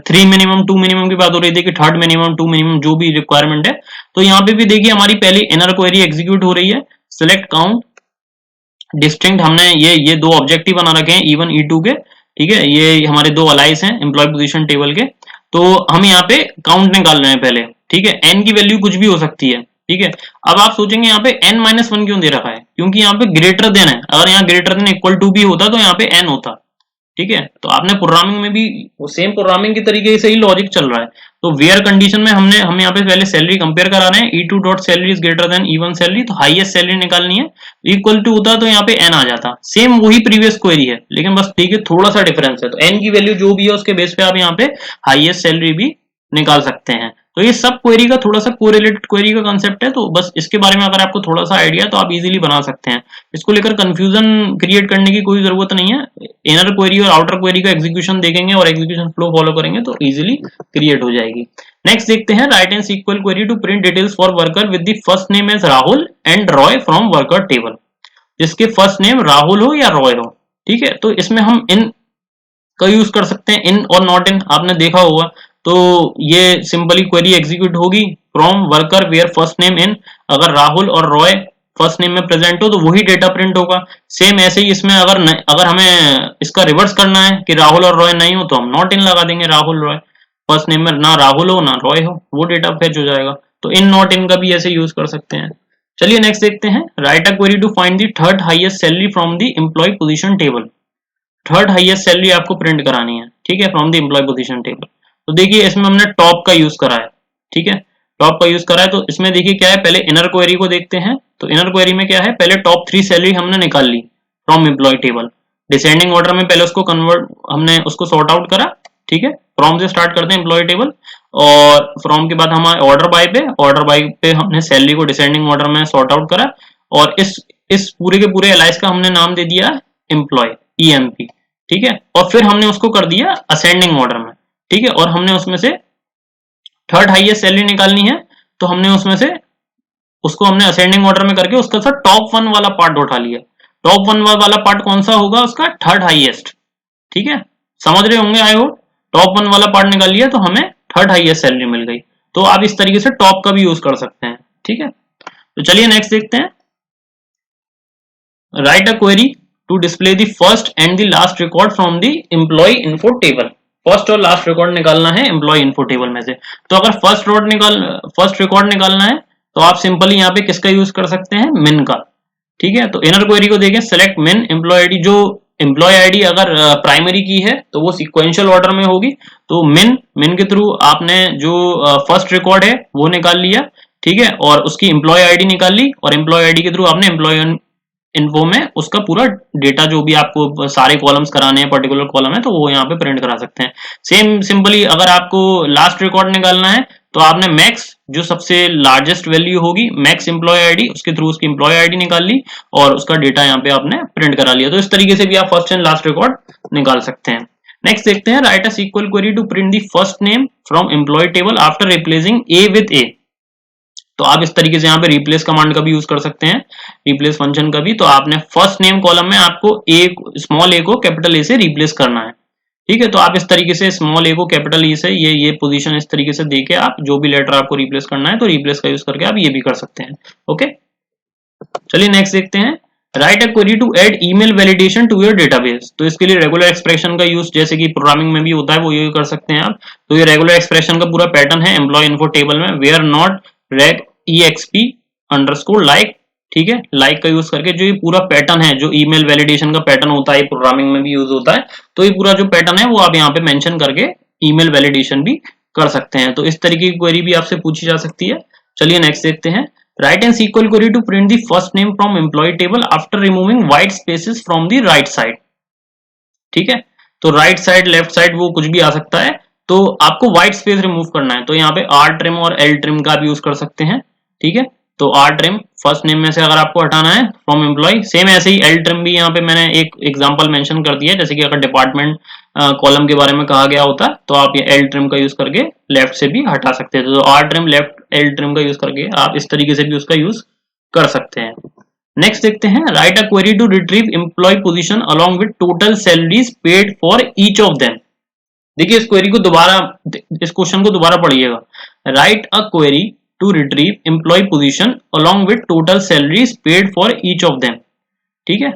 3 मिनिमम 2 मिनिमम की बात हो रही थी कि 3rd मिनिमम 2 मिनिमम जो भी रिक्वायरमेंट है। तो यहाँ पे भी देखिए हमारी पहली इनर क्वेरी एग्जीक्यूट हो रही है। सिलेक्ट काउंट डिस्टिंक्ट, हमने ये दो ऑब्जेक्टिव बना रखे हैं E1 E2 के। ठीक है, ये हमारे दो अलाइस हैं एम्प्लॉय पोजीशन टेबल के। तो हम यहाँ पे काउंट निकाल रहे हैं पहले। ठीक है, n की वैल्यू कुछ भी हो सकती है। ठीक है, अब आप सोचेंगे यहाँ पे n-1 क्यों दे रखा है, क्योंकि यहाँ पे ग्रेटर देन है। अगर यहाँ ग्रेटर देन इक्वल टू भी होता तो यहाँ पे n होता। ठीक है, तो आपने प्रोग्रामिंग में भी वो सेम प्रोग्रामिंग के तरीके से ही लॉजिक चल रहा है। तो वेयर कंडीशन में हम यहाँ पे पहले सैलरी कंपेयर करा रहे हैं। E2 dot salary is greater then E1 salary, तो हाईएस्ट सैलरी निकालनी है। इक्वल टू होता तो यहाँ पे n आ जाता। सेम वही प्रीवियस क्वेरी है, लेकिन बस ठीक है थोड़ा सा डिफरेंस है। तो n की वैल्यू जो भी है उसके बेस पे आप यहाँ पे हाईएस्ट सैलरी भी निकाल सकते हैं। तो ये सब क्वेरी का थोड़ा सा कोरिलेटेड क्वेरी का कांसेप्ट है। तो बस इसके बारे में अगर आपको थोड़ा सा आइडिया तो आप इजीली बना सकते हैं। इसको लेकर कंफ्यूजन क्रिएट करने की कोई जरूरत नहीं है। इनर क्वेरी और आउटर क्वेरी का एग्जीक्यूशन देखेंगे और एग्जीक्यूशन फ्लो फॉलो करेंगे तो इजीली क्रिएट हो जाएगी। नेक्स्ट देखते हैं। Write an SQL query to print details for worker with the first name as Rahul and Roy from worker table. जिसके फर्स्ट नेम राहुल हो या रॉय हो। ठीक है, तो इसमें हम इन का यूज कर सकते हैं, इन और नॉट इन, आपने देखा होगा। तो ये सिंपली क्वेरी एग्जीक्यूट होगी from worker where first name in. अगर राहुल और रॉय फर्स्ट नेम में प्रेजेंट हो तो वही डेटा प्रिंट होगा। सेम ऐसे ही इसमें अगर हमें इसका रिवर्स करना है कि राहुल और रॉय नहीं हो तो हम नॉट इन लगा देंगे। राहुल रॉय फर्स्ट नेम में ना राहुल हो ना रॉय हो, वो डेटा फेच हो जाएगा। तो इन नॉट इन का भी ऐसे यूज कर सकते हैं। चलिए नेक्स्ट देखते हैं। Write a query to find the 3rd highest salary from the employee position table. 3rd highest salary आपको प्रिंट करानी है। ठीक है, from the employee position table. तो देखिए इसमें हमने टॉप का यूज करा है। ठीक है, टॉप का यूज करा है। तो इसमें देखिए क्या है, पहले इनर क्वेरी को देखते हैं। तो इनर क्वेरी में क्या है, पहले टॉप 3 सैलरी हमने निकाल ली from employee table. Descending order में पहले उसको कन्वर्ट, हमने उसको सॉर्ट आउट करा, ठीक है। फ्रॉम से स्टार्ट करते हैं एम्प्लॉय टेबल, और फ्रॉम के बाद हमारे ऑर्डर बाय पे हमने सैलरी को डिसेंडिंग ऑर्डर में सॉर्ट आउट करा, और इस पूरे के पूरे एलाइस का हमने नाम दे दिया एम्प्लॉय, ईएमपी, ठीक है। और फिर हमने उसको कर दिया असेंडिंग ऑर्डर में, ठीक है। और हमने उसमें से थर्ड हाईएस्ट सैलरी निकालनी है, तो हमने उसमें से उसको हमने असेंडिंग ऑर्डर में करके उसका सर टॉप वन वाला पार्ट उठा लिया। टॉप वन वाला पार्ट कौन सा होगा, उसका थर्ड हाईएस्ट, ठीक है। समझ रहे होंगे आई होप। टॉप वन वाला पार्ट निकाल लिया तो हमें थर्ड हाईएस्ट सैलरी मिल गई। तो आप इस तरीके से टॉप का भी यूज कर सकते हैं, ठीक है। तो चलिए नेक्स्ट देखते हैं। Write a query to display the first and the last record from the employee info table. First और लास्ट रिकॉर्ड निकालना है एम्प्लॉय इन्फो टेबल में से। तो अगर फर्स्ट रिकॉर्ड निकालना है तो आप सिंपली यहाँ पे किसका यूज कर सकते हैं, मिन का, ठीक है। तो इनर क्वेरी को देखें, सेलेक्ट मिन एम्प्लॉय आईडी। जो एम्प्लॉय आईडी अगर प्राइमरी की है तो वो सीक्वेंशियल ऑर्डर में होगी। तो मिन के थ्रू आपने जो फर्स्ट रिकॉर्ड है वो निकाल लिया, ठीक है, और उसकी एम्प्लॉय आईडी निकाल ली, और एम्प्लॉय आईडी के थ्रू आपने एम्प्लॉय इन्फो में उसका पूरा डेटा जो भी आपको सारे कॉलम्स कराने हैं, पर्टिकुलर कॉलम है तो वो यहाँ पे प्रिंट करा सकते हैं। सेम सिंपली अगर आपको लास्ट रिकॉर्ड निकालना है तो आपने मैक्स, जो सबसे लार्जेस्ट वैल्यू होगी, मैक्स एम्प्लॉय आईडी, उसके थ्रू उसकी एम्प्लॉय आईडी निकाल ली और उसका डेटा यहाँ पे आपने प्रिंट करा लिया। तो इस तरीके से भी आप फर्स्ट एंड लास्ट रिकॉर्ड निकाल सकते हैं। नेक्स्ट देखते हैं, write a SQL query to print the first name from employee table after replacing A with A. तो आप इस तरीके से यहाँ पे रिप्लेस कमांड का भी यूज कर सकते हैं, रिप्लेस फंक्शन का भी। तो आपने फर्स्ट नेम कॉलम में आपको स्मॉल ए को कैपिटल ए से रिप्लेस करना है, ठीक है। तो आप इस तरीके से स्मॉल ए को कैपिटल ई से ये पोजीशन इस तरीके से देके आप जो भी लेटर आपको रिप्लेस करना है तो रिप्लेस का यूज करके आप ये भी कर सकते हैं, ओके। चलिए नेक्स्ट देखते हैं, write a query to add email validation to your database. तो इसके लिए रेगुलर एक्सप्रेशन का यूज जैसे कि प्रोग्रामिंग में भी होता है वो ये कर सकते हैं आप। तो ये रेगुलर एक्सप्रेशन का पूरा पैटर्न है एम्प्लॉय इन्फो टेबल में, वेयर नॉट रेग exp अंडरस्कोर लाइक, ठीक है, लाइक का यूज करके जो ये पूरा पैटर्न है, जो ईमेल वैलिडेशन का पैटर्न होता है, प्रोग्रामिंग में भी यूज होता है। तो ये पूरा जो पैटर्न है वो आप यहाँ पे मेंशन करके ईमेल वैलिडेशन भी कर सकते हैं। तो इस तरीके की क्वेरी भी आपसे पूछी जा सकती है। चलिए नेक्स्ट देखते हैं, write an SQL query to print the first name from employee table after removing white spaces from the right side, ठीक है। तो राइट साइड, लेफ्ट साइड, वो कुछ भी आ सकता है। तो आपको व्हाइट स्पेस रिमूव करना है तो यहाँ पे आर ट्रिम और एल ट्रिम का भी यूज कर सकते हैं, ठीक है। तो आर ट्रिम फर्स्ट नेम में से अगर आपको हटाना है फ्रॉम एम्प्लॉय, सेम ऐसे ही एल ट्रिम भी यहाँ पे मैंने एक एग्जांपल मेंशन कर दिया है। जैसे कि अगर डिपार्टमेंट कॉलम के बारे में कहा गया होता तो आप ये एल ट्रिम का यूज करके लेफ्ट से भी हटा सकते हैं। तो R trim, left, L trim का यूज करके आप इस तरीके से भी उसका यूज कर सकते हैं। नेक्स्ट देखते हैं, write a query to retrieve employee position along with total salaries paid for each of them. देखिए इस क्वेरी को दोबारा, इस क्वेश्चन को दोबारा पढ़िएगा। Write a query to retrieve employee position along with total salaries paid for each of them, ठीक है।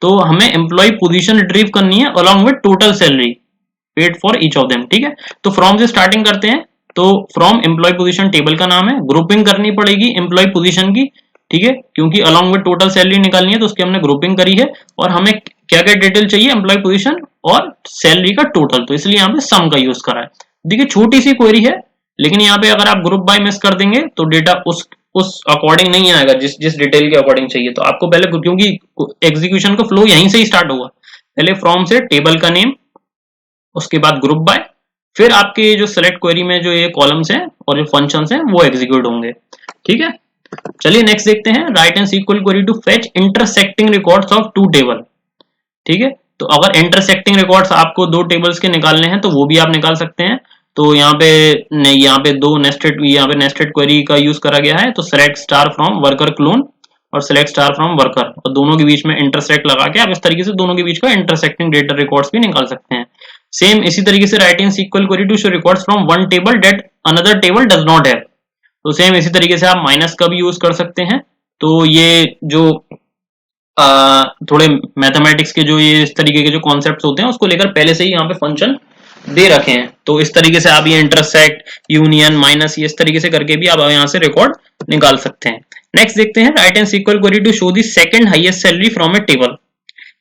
तो हमें एम्प्लॉय पोजीशन रिट्रीव करनी है along with total salary paid for each of them, ठीक है। तो फ्रॉम से स्टार्टिंग करते हैं। तो फ्रॉम एम्प्लॉय पोजीशन टेबल का नाम है, ग्रुपिंग करनी पड़ेगी एम्प्लॉय पोजीशन की, ठीक है, क्योंकि अलोंग विद टोटल सैलरी निकालनी है तो उसकी हमने ग्रुपिंग करी है। और हमें क्या क्या डिटेल चाहिए, एम्प्लॉय पोजीशन और सैलरी का टोटल, तो इसलिए यहाँ पे सम का यूज करा है। देखिए छोटी सी क्वेरी है, लेकिन यहाँ पे अगर आप ग्रुप बाय मिस कर देंगे तो डेटा उस अकॉर्डिंग नहीं आएगा जिस डिटेल के अकॉर्डिंग चाहिए। तो आपको पहले, क्योंकि एग्जीक्यूशन का फ्लो यहीं से ही स्टार्ट होगा, पहले फ्रॉम से टेबल का नेम, उसके बाद ग्रुप बाय, फिर आपके जो सेलेक्ट क्वेरी में जो ये कॉलम्स हैं और जो फंक्शंस हैं वो एग्जीक्यूट होंगे, ठीक है। चलिए नेक्स्ट देखते हैं, write an SQL query to fetch intersecting records of two table, ठीक है। तो अगर इंटरसेक्टिंग रिकॉर्ड्स आपको दो टेबल्स के निकालने हैं तो वो भी आप निकाल सकते हैं। तो यहाँ पे दो नेस्टेड क्वेरी का यूज करा गया है। तो select star from worker clone और सेलेक्ट स्टार फ्रॉम वर्कर, और दोनों के बीच में इंटरसेक्ट लगा के आप इस तरीके से दोनों के बीच का इंटरसेक्टिंग डेटा रिकॉर्ड्स भी निकाल सकते हैं। सेम इसी तरीके से write an SQL query to show records from one table that another table does not have. तो सेम इसी तरीके से आप माइनस का भी यूज कर सकते हैं। तो ये जो थोड़े मैथमेटिक्स के जो ये इस तरीके के जो कॉन्सेप्ट्स होते हैं उसको लेकर पहले से ही यहाँ पे फंक्शन दे रखे हैं। तो इस तरीके से आप ये इंटरसेक्ट, यूनियन, माइनस, ये इस तरीके से करके भी आप यहाँ से रिकॉर्ड निकाल सकते हैं। नेक्स्ट देखते हैं, write an SQL query to show the second highest salary from a table.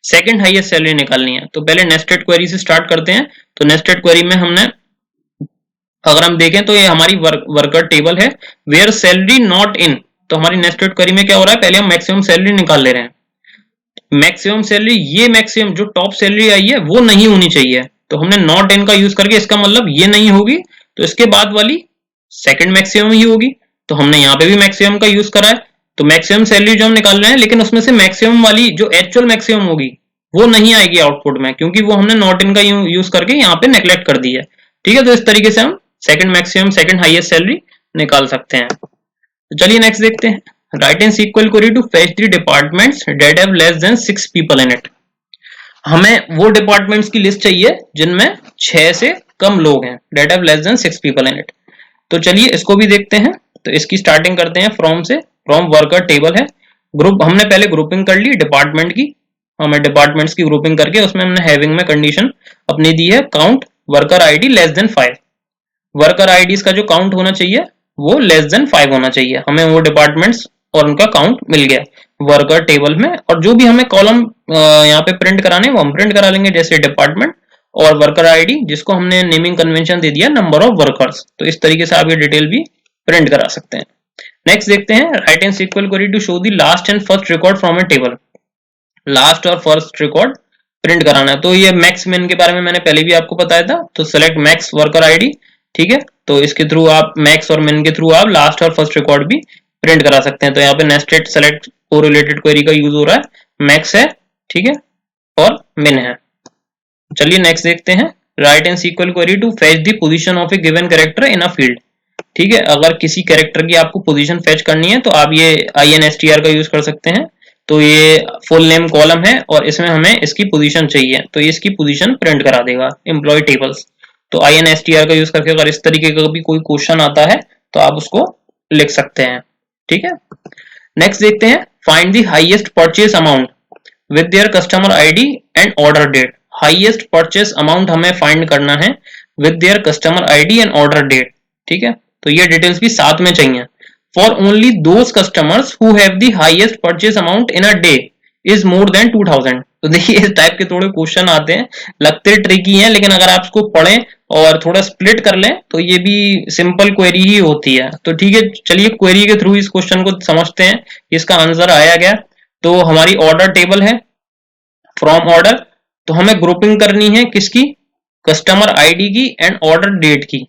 Second highest salary निकालनी है तो पहले नेस्टेड क्वेरी से स्टार्ट करते हैं। तो नेस्टेड क्वेरी में हमने, अगर हम देखें तो ये हमारी वर्कर टेबल है, वेयर सैलरी नॉट इन। तो हमारी नेस्टेड क्वेरी में क्या हो रहा है, पहले हम मैक्सिमम सैलरी निकाल ले रहे हैं। मैक्सिमम सैलरी, ये मैक्सिमम जो टॉप सैलरी आई है वो नहीं होनी चाहिए, तो हमने नॉट इन का यूज करके इसका मतलब ये नहीं होगी, तो इसके बाद वाली सेकंड मैक्सिमम ही होगी, तो हमने यहाँ पे भी मैक्सिमम का यूज करा है। तो मैक्सिमम सैलरी जो हम निकाल रहे हैं, लेकिन उसमें से मैक्सिमम वाली जो एक्चुअल मैक्सिमम होगी वो नहीं आएगी आउटपुट में, क्योंकि वो हमने नॉट इन का यूज करके यहाँ पे नेग्लेक्ट कर दी है। ठीक है, तो इस तरीके से हम second maximum, second highest salary निकाल सकते हैं। तो चलिए नेक्स्ट देखते हैं। Write in SQL query to fetch the departments that have less than 6 people in it। हमें वो डिपार्टमेंट्स की लिस्ट चाहिए जिनमें 6 से कम लोग हैं, that have less than 6 people in it। तो चलिए इसको भी देखते हैं। तो इसकी स्टार्टिंग करते हैं फ्रॉम से। फ्रॉम वर्कर टेबल है, ग्रुप हमने पहले ग्रुपिंग कर ली डिपार्टमेंट की, हमें डिपार्टमेंट्स की ग्रुपिंग करके उसमें हमने हैविंग में कंडीशन अपनी दी है count worker ID less than 5। Worker IDs का जो काउंट होना चाहिए वो लेस देन 5 होना चाहिए। हमें वो डिपार्टमेंट्स और उनका काउंट मिल गया वर्कर टेबल में, और जो भी हमें कॉलम यहाँ पे प्रिंट कराने वो हम प्रिंट करा लेंगे, जैसे डिपार्टमेंट और वर्कर आईडी, जिसको हमने नेमिंग कन्वेंशन दे दिया नंबर ऑफ वर्कर्स। तो इस तरीके से आप ये डिटेल भी प्रिंट करा सकते हैं। नेक्स्ट देखते हैं, write in SQL query to show the last and first record from a table. Last और फर्स्ट रिकॉर्ड प्रिंट कराना है। तो ये मैक्स मिन के बारे में मैंने पहले भी आपको बताया था। तो सेलेक्ट मैक्स वर्कर आईडी, ठीक है, तो इसके थ्रू आप मैक्स और मिन के थ्रू आप लास्ट और फर्स्ट रिकॉर्ड भी प्रिंट करा सकते हैं। तो यहाँ पे नेस्टेड सेलेक्ट कोरिलेटेड क्वेरी का यूज हो रहा है, मैक्स है, ठीक है, और मिन है। चलिए नेक्स्ट देखते हैं, write in SQL query to fetch the position of a given character in a field. ठीक है, अगर किसी कैरेक्टर की आपको पोजीशन फेच करनी है तो आप ये INSTR का यूज कर सकते हैं। तो ये फुल नेम कॉलम है और इसमें हमें इसकी पोजीशन चाहिए, तो ये इसकी पोजीशन प्रिंट करा देगा एम्प्लॉय टेबल्स। तो INSTR का यूज करके अगर इस तरीके का भी कोई क्वेश्चन आता है तो आप उसको लिख सकते हैं। ठीक है, नेक्स्ट देखते हैं, find the highest purchase amount with their customer ID and order date. Highest purchase amount हमें फाइंड करना है with their customer ID and order date. ठीक है, तो ये डिटेल्स भी साथ में चाहिए। For only those customers who have the highest purchase amount in a day is more than 2000। तो देखिए इस टाइप के थोड़े क्वेश्चन आते हैं, लगते ट्रिकी हैं, लेकिन अगर आप इसको पढ़ें और थोड़ा स्प्लिट कर लें तो ये भी सिंपल क्वेरी ही होती है। तो ठीक है, चलिए क्वेरी के थ्रू इस क्वेश्चन को समझते हैं, इसका आंसर आया गया। तो हमारी ऑर्डर टेबल है, फ्रॉम ऑर्डर, तो हमें ग्रुपिंग करनी है किसकी, कस्टमर आईडी की एंड ऑर्डर डेट की।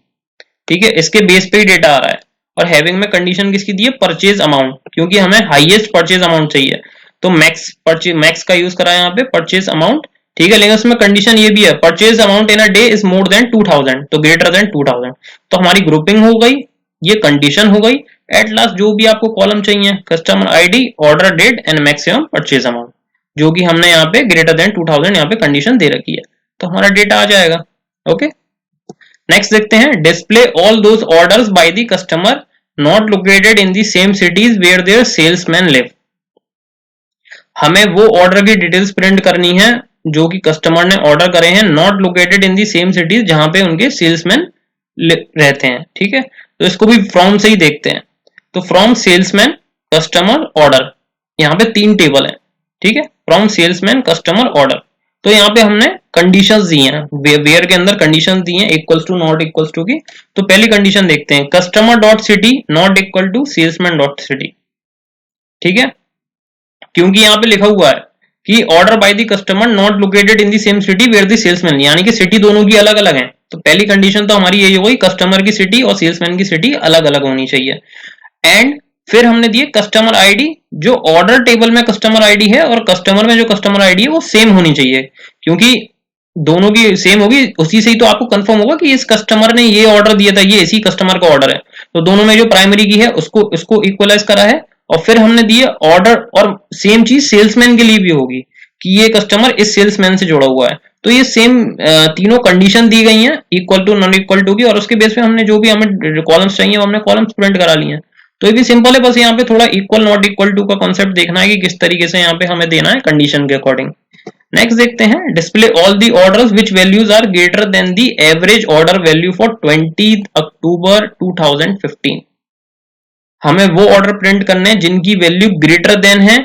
ठीक है, इसके बेस पे ही डेटा आ रहा है। और हैविंग में कंडीशन किसकी दी है, परचेज अमाउंट, क्योंकि हमें हाईएस्ट परचेज अमाउंट चाहिए, तो मैक्स का यूज करा है यहाँ पे परचेज अमाउंट। ठीक है, लेकिन उसमें कंडीशन ये भी है, purchase amount in a day is more than 2000, तो ग्रेटर देन 2000। तो हमारी ग्रुपिंग हो गई, ये कंडीशन हो गई। एट लास्ट जो भी आपको कॉलम चाहिए, customer ID, order date and maximum purchase amount, जो कि हमने यहाँ पे ग्रेटर देन 2000 यहाँ पे कंडीशन दे रखी है, तो हमारा डेटा आ जाएगा। ओके, नेक्स्ट देखते हैं, display all those orders by the customer not located in the same cities where their salesman live. हमें वो ऑर्डर की डिटेल्स प्रिंट करनी है जो कि कस्टमर ने ऑर्डर करे हैं, not located in the same cities, जहां पे उनके सेल्समैन रहते हैं। ठीक है, तो इसको भी फ्रॉम से ही देखते हैं। तो फ्रॉम सेल्समैन कस्टमर ऑर्डर, यहाँ पे 3 टेबल है। ठीक है, फ्रॉम सेल्समैन कस्टमर ऑर्डर, तो यहाँ पे हमने कंडीशंस दी हैं, वेयर के अंदर कंडीशंस दी हैं equals to not equals to की। तो पहली कंडीशन देखते हैं, customer dot city not equal to salesman dot city. ठीक है, क्योंकि यहाँ पे लिखा हुआ है कि order by the customer not located in the same city where the salesman, यानी कि सिटी दोनों की अलग अलग है। तो पहली कंडीशन तो हमारी यही हो गई, कस्टमर की सिटी और सेल्समैन की सिटी अलग अलग होनी चाहिए। एंड फिर हमने दिए कस्टमर आईडी, जो ऑर्डर टेबल में कस्टमर आईडी है और कस्टमर में जो कस्टमर आईडी है वो सेम होनी चाहिए, क्योंकि दोनों की सेम होगी, उसी से ही तो आपको कंफर्म होगा कि इस कस्टमर ने ये ऑर्डर दिया था, ये इसी कस्टमर का ऑर्डर है। तो दोनों में जो प्राइमरी की है उसको इक्वलाइज करा है। और फिर हमने दिए ऑर्डर, और सेम चीज सेल्समैन के लिए भी होगी कि ये कस्टमर इस सेल्समैन से जुड़ा हुआ है। तो ये सेम तीनों कंडीशन दी गई हैं equal to non equal to की, और उसके बेस पे हमने जो भी हमें कॉलम्स चाहिए वो हमने कॉलम्स प्रिंट करा लिए हैं। तो ये भी सिंपल है, बस यहाँ पे थोड़ा इक्वल नॉट इक्वल टू का कॉन्सेप्ट देखना है कि किस तरीके से यहाँ पे हमें देना है कंडीशन के अकॉर्डिंग। नेक्स्ट देखते हैं, display all the orders which values are greater than the average order value for 20 October 2015। हमें वो ऑर्डर प्रिंट करने हैं जिनकी वैल्यू ग्रेटर देन है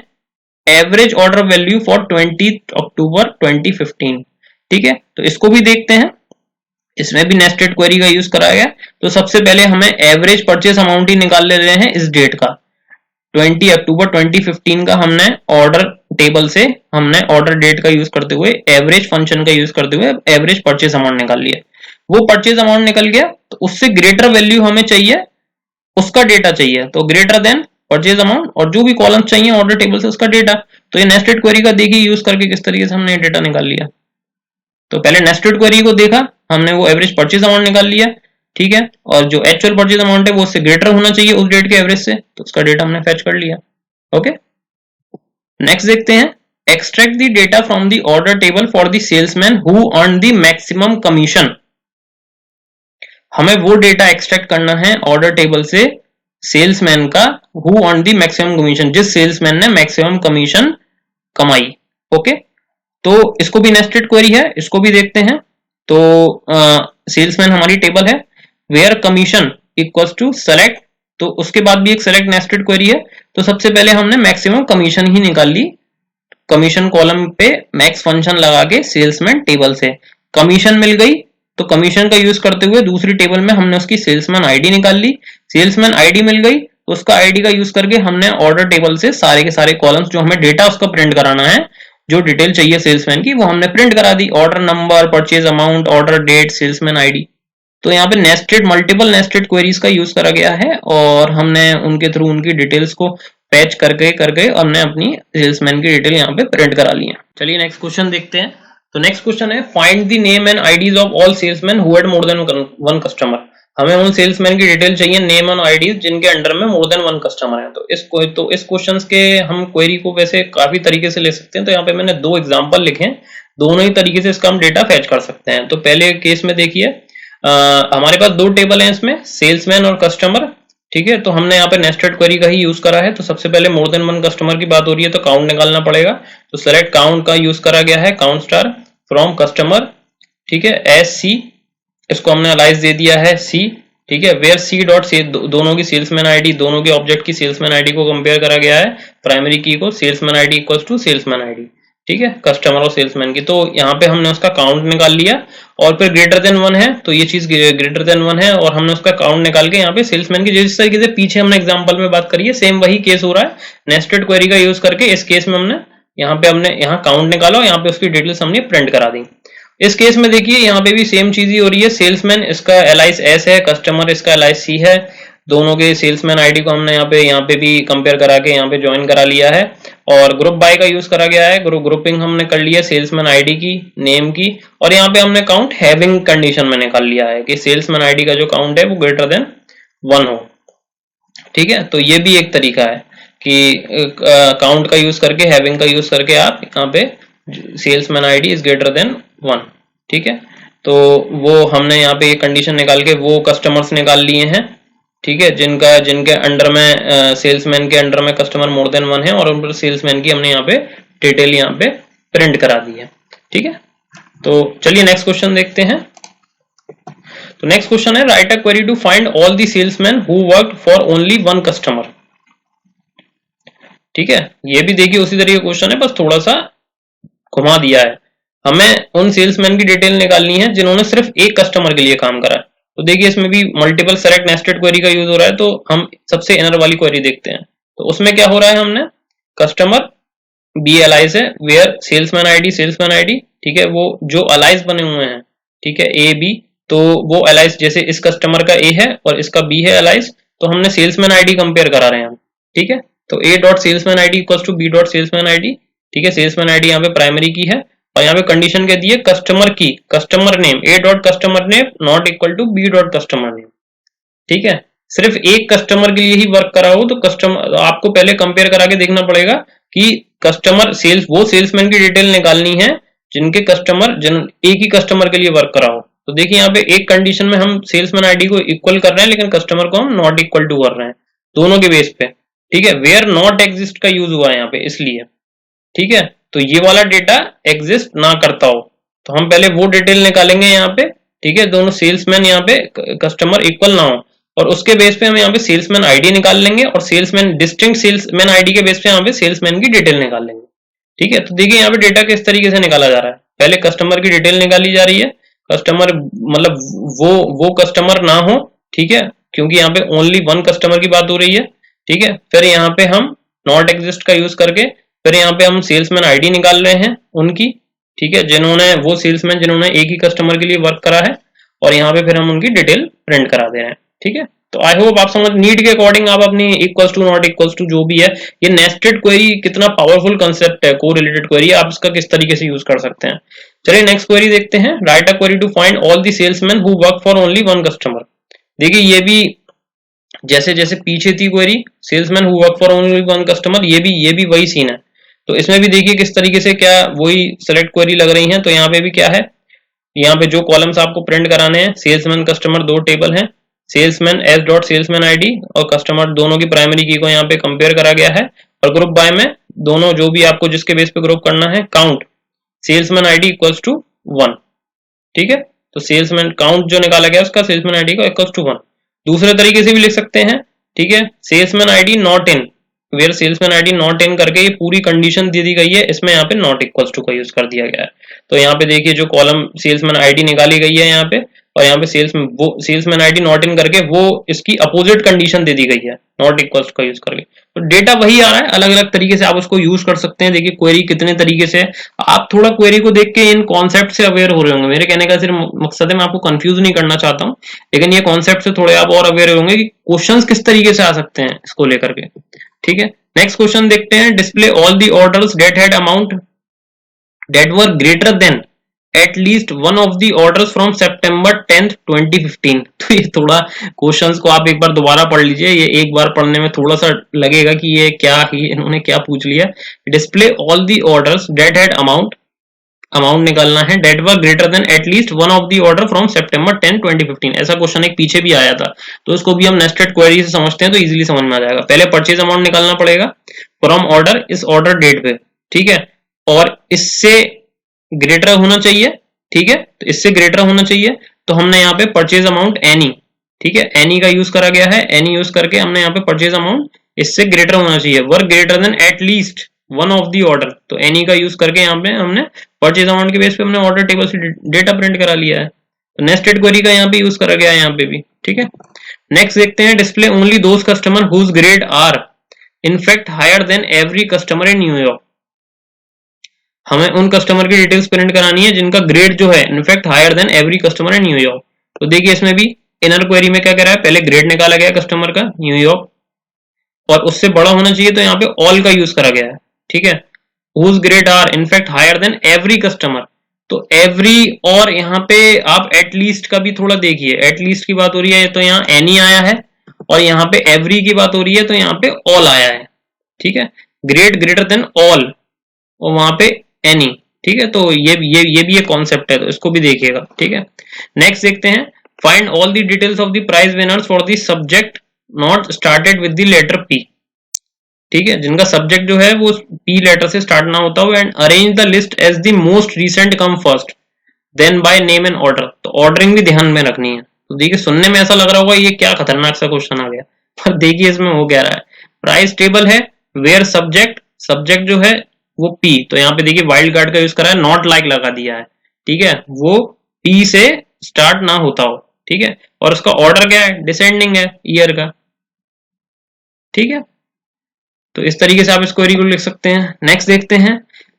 average order value for 20 October 2015। ठीक है, तो इसको भी देखते हैं, इसमें भी नेस्टेड क्वेरी का यूज कराया गया। तो सबसे पहले हमें एवरेज परचेस अमाउंट ही निकाल ले रहे हैं इस डेट का। 20 अक्टूबर 2015 का हमने ऑर्डर टेबल से हमने ऑर्डर डेट का यूज करते हुए एवरेज फंक्शन का यूज करते हुए एवरेज परचेज अमाउंट निकाल लिया। वो परचेज अमाउंट निकल गया तो उससे ग्रेटर वैल्यू हमें चाहिए, उसका डेटा चाहिए, तो ग्रेटर देन परचेज अमाउंट और जो भी कॉलम चाहिए ऑर्डर टेबल से उसका डेटा। तो ये नेस्टेड क्वेरी का देखिए यूज करके किस तरीके से हमने डेटा निकाल लिया। तो पहले नेस्टेड क्वेरी को देखा हमने, वो एवरेज परचेज अमाउंट निकाल लिया, ठीक है, और जो एक्चुअल परचेज अमाउंट है वो उससे ग्रेटर होना चाहिए उस डेट के एवरेज से, तो उसका डेटा हमने फेच कर लिया। ओके, नेक्स्ट देखते हैं, extract the data from the order table for the salesman who earn the maximum commission. हमें वो डेटा एक्सट्रैक्ट करना है ऑर्डर टेबल से सेल्समैन का who earn the maximum commission, जिस सेल्समैन ने मैक्सिमम कमीशन कमाई। ओके, तो इसको भी नेस्टेड क्वेरी है, इसको भी देखते हैं। तो सेल्समैन हमारी टेबल है, where commission equals to select, तो उसके बाद भी एक सेलेक्ट नेस्टेड क्वेरी है। तो सबसे पहले हमने मैक्सिमम कमीशन ही निकाल ली, कमीशन कॉलम पे मैक्स फंक्शन लगा के सेल्समैन टेबल से कमीशन मिल गई, तो कमीशन का यूज करते हुए दूसरी टेबल में हमने उसकी सेल्समैन आईडी निकाल ली, सेल्समैन आईडी मिल गई, तो उसका आईडी का यूज करके हमने ऑर्डर टेबल से सारे के सारे कॉलम्स जो हमें डेटा उसका प्रिंट कराना है, जो डिटेल चाहिए सेल्समैन की, वो हमने प्रिंट करा दी, order number, purchase amount, order date, salesman ID. तो यहाँ पे नेस्टेड मल्टीपल नेस्टेड क्वेरीज का यूज करा गया है और हमने उनके थ्रू उनकी डिटेल्स को पैच करके हमने अपनी सेल्समैन की डिटेल यहाँ पे प्रिंट करा ली है। चलिए नेक्स्ट क्वेश्चन देखते हैं। तो नेक्स्ट क्वेश्चन है, find the name and IDs of all salesman who had more than one customer. हमें उन सेल्समैन की डिटेल चाहिए, नेम और आईडीज जिनके अंडर में मोर देन वन कस्टमर है। तो इस क्वेश्चन के हम क्वेरी को वैसे काफी तरीके से ले सकते हैं। तो यहाँ पे मैंने दो एग्जांपल लिखे हैं, दोनों ही तरीके से इसका हम डेटा फैच कर सकते हैं। तो पहले केस में देखिए, हमारे पास दो टेबल हैं इसमें, सेल्समैन और कस्टमर, ठीक है। तो हमने यहाँ पे नेस्टेड क्वेरी का ही यूज करा है। तो सबसे पहले मोर देन वन कस्टमर की बात हो रही है तो काउंट निकालना पड़ेगा। तो सेलेक्ट काउंट का यूज करा गया है, काउंट स्टार फ्रॉम कस्टमर, ठीक है, एस सी, इसको हमने अलाइज दे दिया है सी, ठीक है। वेयर सी डॉट से दोनों की सेल्समैन आईडी, दोनों के ऑब्जेक्ट की सेल्समैन आईडी को कंपेयर करा गया है, प्राइमरी की को salesman ID equals to salesman ID, ठीक है, कस्टमर और सेल्समैन की। तो यहाँ पे हमने उसका काउंट निकाल लिया और फिर ग्रेटर देन वन है, तो ये चीज ग्रेटर देन वन है और हमने उसका काउंट निकाल के यहाँ पे सेल्समैन की, जिस तरीके से पीछे हमने एग्जांपल में बात करी है, सेम वही केस हो रहा है। नेस्टेड क्वेरी का यूज करके इस केस में हमने यहाँ काउंट निकाला और यहाँ पे उसकी डिटेल्स हमने प्रिंट करा दी। इस केस में देखिए यहाँ पे भी सेम चीज ही हो रही है, सेल्समैन इसका एलाइस एस है, कस्टमर इसका एलाइस सी है, दोनों के सेल्समैन आईडी को हमने यहाँ पे भी कंपेयर करा के यहाँ पे ज्वाइन करा लिया है और ग्रुप बाय का यूज करा गया है, ग्रुपिंग हमने कर लिया सेल्समैन आईडी की, नेम की, और यहाँ पे हमने काउंट हैविंग कंडीशन में निकाल लिया है कि सेल्समैन आईडी का जो काउंट है वो ग्रेटर देन 1 हो, ठीक है। तो ये भी एक तरीका है कि काउंट का यूज करके, हैविंग का यूज करके आप यहाँ पे salesman ID is greater then 1, ठीक है। तो वो हमने यहाँ पे ये कंडीशन निकाल के वो कस्टमर्स निकाल लिए हैं, ठीक है, जिनके अंडर में सेल्समैन के अंडर में कस्टमर मोर देन 1 है और उन पर सेल्समैन की हमने यहाँ पे डिटेल यहाँ पे प्रिंट करा दी है, ठीक है। तो चलिए नेक्स्ट क्वेश्चन देखते हैं। तो नेक्स्ट क्वेश्चन है, write a query to find all the salesman who worked for only one customer, ठीक है। ये भी देखिए उसी तरीके का क्वेश्चन है, बस थोड़ा सा घुमा दिया है। हमें उन सेल्समैन की डिटेल निकालनी है जिन्होंने सिर्फ एक कस्टमर के लिए काम करा है। तो देखिए इसमें भी मल्टीपल सेलेक्ट नेस्टेड क्वेरी का यूज हो रहा है। तो हम सबसे इनर वाली क्वेरी देखते हैं। तो उसमें क्या हो रहा है, हमने कस्टमर बी अलाइज है, वेयर सेल्समैन आईडी, ठीक है, वो जो अलाइज बने हुए हैं, ठीक है, ए बी, तो वो अलाइज जैसे इस कस्टमर का ए है और इसका बी है अलाइज, तो हमने सेल्समैन आईडी कंपेयर करा रहे हैं हम, ठीक है। तो A dot salesman ID equals to B dot salesman ID, ठीक है, सेल्समैन आईडी यहाँ पे प्राइमरी की है और यहाँ पे कंडीशन क्या दी है, कस्टमर की, customer name, A dot customer name not equal to B dot customer name, ठीक है। सिर्फ एक कस्टमर के लिए ही वर्क करा हो तो कस्टमर आपको पहले कंपेयर करा के देखना पड़ेगा कि कस्टमर सेल्स, वो सेल्समैन की डिटेल निकालनी है जिनके कस्टमर एक ही कस्टमर के लिए वर्क करा हो। तो देखिए यहाँ पे एक कंडीशन में हम सेल्समैन आईडी को इक्वल कर रहे हैं लेकिन कस्टमर को हम नॉट इक्वल टू कर रहे हैं, दोनों के बेस पे, ठीक है। वेयर नॉट एग्जिस्ट का यूज हुआ है यहाँ पे इसलिए, ठीक है। तो ये वाला डेटा एग्जिस्ट ना करता हो तो हम पहले वो डिटेल निकालेंगे यहाँ पे, ठीक है, दोनों सेल्समैन यहाँ पे कस्टमर इक्वल ना हो और उसके बेस पे हम यहाँ पे सेल्समैन आईडी निकाल लेंगे और सेल्समैन डिस्टिंक्ट सेल्समैन आईडी के बेस पे यहाँ पे सेल्समैन की डिटेल निकाल लेंगे, ठीक है। तो देखिए यहाँ पे डेटा किस तरीके से निकाला जा रहा है, पहले कस्टमर की डिटेल निकाली जा रही है, कस्टमर मतलब वो कस्टमर ना हो, ठीक है, क्योंकि यहाँ पे ओनली वन कस्टमर की बात हो रही है। ठीक है। फिर यहाँ पे हम नॉट एग्जिस्ट का यूज करके फिर यहाँ पे हम सेल्समैन आईडी निकाल रहे हैं उनकी, ठीक है, जिन्होंने वो सेल्समैन जिन्होंने एक ही कस्टमर के लिए वर्क करा है, और यहाँ पे फिर हम उनकी डिटेल प्रिंट करा दे रहे हैं, ठीक है। तो आई होप आप समझ, नीड के अकॉर्डिंग आप अपनी equals to not equals to जो भी है, ये नेस्टेड क्वेरी कितना पावरफुल कंसेप्ट है, को रिलेटेड क्वेरी, आप इसका किस तरीके से यूज कर सकते हैं। चलिए नेक्स्ट क्वेरी देखते हैं। Write a query to find all the salesman who work for only one customer. देखिए ये भी जैसे जैसे पीछे थी query salesman who work for only one customer, ये भी वही सीन है। तो इसमें भी देखिए किस तरीके से क्या वही सेलेक्ट क्वेरी लग रही है। तो यहाँ पे भी क्या है, यहाँ पे जो कॉलम्स आपको प्रिंट कराने हैं, सेल्समैन कस्टमर दो टेबल हैं, salesman S dot salesman ID और कस्टमर दोनों की प्राइमरी की को यहाँ पे कंपेयर करा गया है, और ग्रुप बाय में दोनों जो भी आपको जिसके बेस पे ग्रुप करना है, count salesman ID equals to 1, ठीक है। तो सेल्समैन काउंट जो निकाला गया उसका सेल्समैन आईडी का इक्वल्स टू 1। दूसरे तरीके से भी लिख सकते हैं, ठीक है, salesman ID not in, where salesman ID not in करके ये पूरी कंडीशन दे दी गई है, इसमें यहाँ पे नॉट इक्वल्स टू का यूज कर दिया गया है। तो यहाँ पे देखिए जो कॉलम सेल्समैन आईडी निकाली गई है यहाँ पे, और यहाँ पे सेल्समैन आईडी नॉट इन करके वो इसकी अपोजिट कंडीशन दे दी गई है नॉट इक्वल्स का यूज करके। तो डेटा वही आ रहा है, अलग अलग तरीके से आप उसको यूज कर सकते हैं। देखिए क्वेरी कितने तरीके से, आप थोड़ा क्वेरी को देख के इन कॉन्सेप्ट से अवेयर हो रहे होंगे। मेरे कहने का सिर्फ मकसद है, मैं आपको कंफ्यूज नहीं करना चाहता हूँ, लेकिन ये कॉन्सेप्ट से थोड़े आप और अवेयर होंगे कि क्वेश्चंस किस तरीके से आ सकते हैं इसको लेकर के, ठीक है। नेक्स्ट क्वेश्चन देखते हैं। Display all the orders date had amount date were greater than at least one of the orders from September 10th 2015। तो ये थोड़ा क्वेश्चंस को आप एक बार दोबारा पढ़ लीजिए, ये एक बार पढ़ने में थोड़ा सा लगेगा कि ये क्या ही इन्होंने क्या पूछ लिया। Display all the orders date had amount निकालना है, date were greater than at least one of the order from September 10 2015। ऐसा क्वेश्चन एक पीछे भी आया था, तो इसको भी हम नेस्टेड क्वेरी से समझते हैं तो इजीली समझ में आ जाएगा। पहले परचेज अमाउंट निकालना पड़ेगा फ्रॉम ऑर्डर इस ऑर्डर डेट पे, ठीक है, और इससे ग्रेटर होना चाहिए, ठीक है, तो इससे ग्रेटर होना चाहिए। तो हमने यहाँ पे परचेज अमाउंट एनी, ठीक है, एनी का यूज करा गया है, एनी यूज करके हमने यहाँ पे परचेज अमाउंट इससे ग्रेटर होना चाहिए, work greater than at least one of the order. तो एनी का यूज करके यहाँ पे हमने परचेज अमाउंट के बेस पे हमने ऑर्डर टेबल से डेटा प्रिंट करा लिया है। तो नेस्टेड क्वेरी का यहाँ पे यूज करा गया है यहाँ पे भी, ठीक है। नेक्स्ट देखते हैं। Display only those customer whose grade are in fact higher than every customer in New York. हमें उन कस्टमर की डिटेल्स प्रिंट करानी है जिनका ग्रेड जो है in fact higher than every customer in New York. तो देखिए इसमें भी इनर क्वेरी में क्या कह रहा है, पहले ग्रेड निकाला गया कस्टमर का न्यूयॉर्क, और उससे बड़ा होना चाहिए तो यहाँ पे ऑल का यूज करा गया है, ठीक है। Whose grade are in fact higher than every customer, तो एवरी, और यहाँ पे आप एटलीस्ट का भी थोड़ा देखिए, एटलीस्ट की बात हो रही है तो यहाँ एनी आया है, और यहाँ पे एवरी की बात हो रही है तो यहाँ पे ऑल आया है, ठीक है। ग्रेड ग्रेटर देन ऑल और वहां पे एनी, ठीक है। तो ये भी एक कॉन्सेप्ट है, तो इसको भी देखिएगा, ठीक है। नेक्स्ट देखते हैं। Find all the details of the prize winners for the subject not started with the letter P, ठीक है, जिनका सब्जेक्ट जो है वो पी लेटर से स्टार्ट ना होता हो, and arrange the list as the most recent come first then by name and order. तो ऑर्डरिंग भी ध्यान में रखनी है। तो देखिए सुनने में ऐसा लग रहा होगा ये क्या खतरनाक सा क्वेश्चन आ गया, पर देखिए इसमें हो क्या रहा है। प्राइस टेबल है, वेयर सब्जेक्ट जो है वो पी, तो यहाँ पे देखिए वाइल्ड कार्ड का यूज करा है, नॉट लाइक लगा दिया है, ठीक है, वो पी से स्टार्ट ना होता हो, ठीक है। और उसका ऑर्डर क्या है, डिसेंडिंग है ईयर का, ठीक है। तो इस तरीके से आप इस क्वेरी को लिख सकते हैं। नेक्स्ट देखते हैं।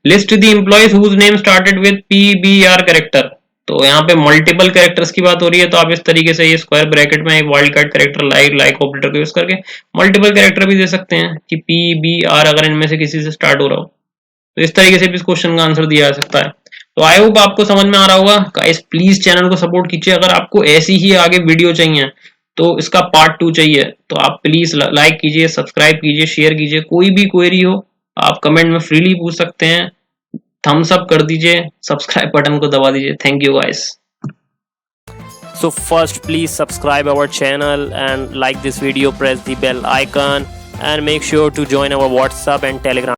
List the employees whose name started with P B R character. तो यहाँ पे मल्टीपल कैरेक्टर्स की बात हो रही है, तो आप इस तरीके से ये स्क्वायर ब्रैकेट में एक wild card character like operator को यूज करके मल्टीपल कैरेक्टर भी दे सकते हैं कि पी बी आर अगर इनमें से किसी से स्टार्ट हो रहा हो, तो इस तरीके से भी इस क्वेश्चन का आंसर दिया जा सकता है। तो आई होप आपको समझ में आ रहा होगा। गाइस प्लीज चैनल को सपोर्ट कीजिए, अगर आपको ऐसी ही आगे वीडियो चाहिए तो इसका पार्ट 2 चाहिए तो आप प्लीज लाइक कीजिए, सब्सक्राइब कीजिए, शेयर कीजिए। कोई भी क्वेरी हो आप कमेंट में फ्रीली पूछ सकते हैं, थम्स अप कर दीजिए, सब्सक्राइब बटन को दबा दीजिए। Thank you guys. So first please subscribe our channel and like this video, press the bell icon and make sure to join our WhatsApp and Telegram.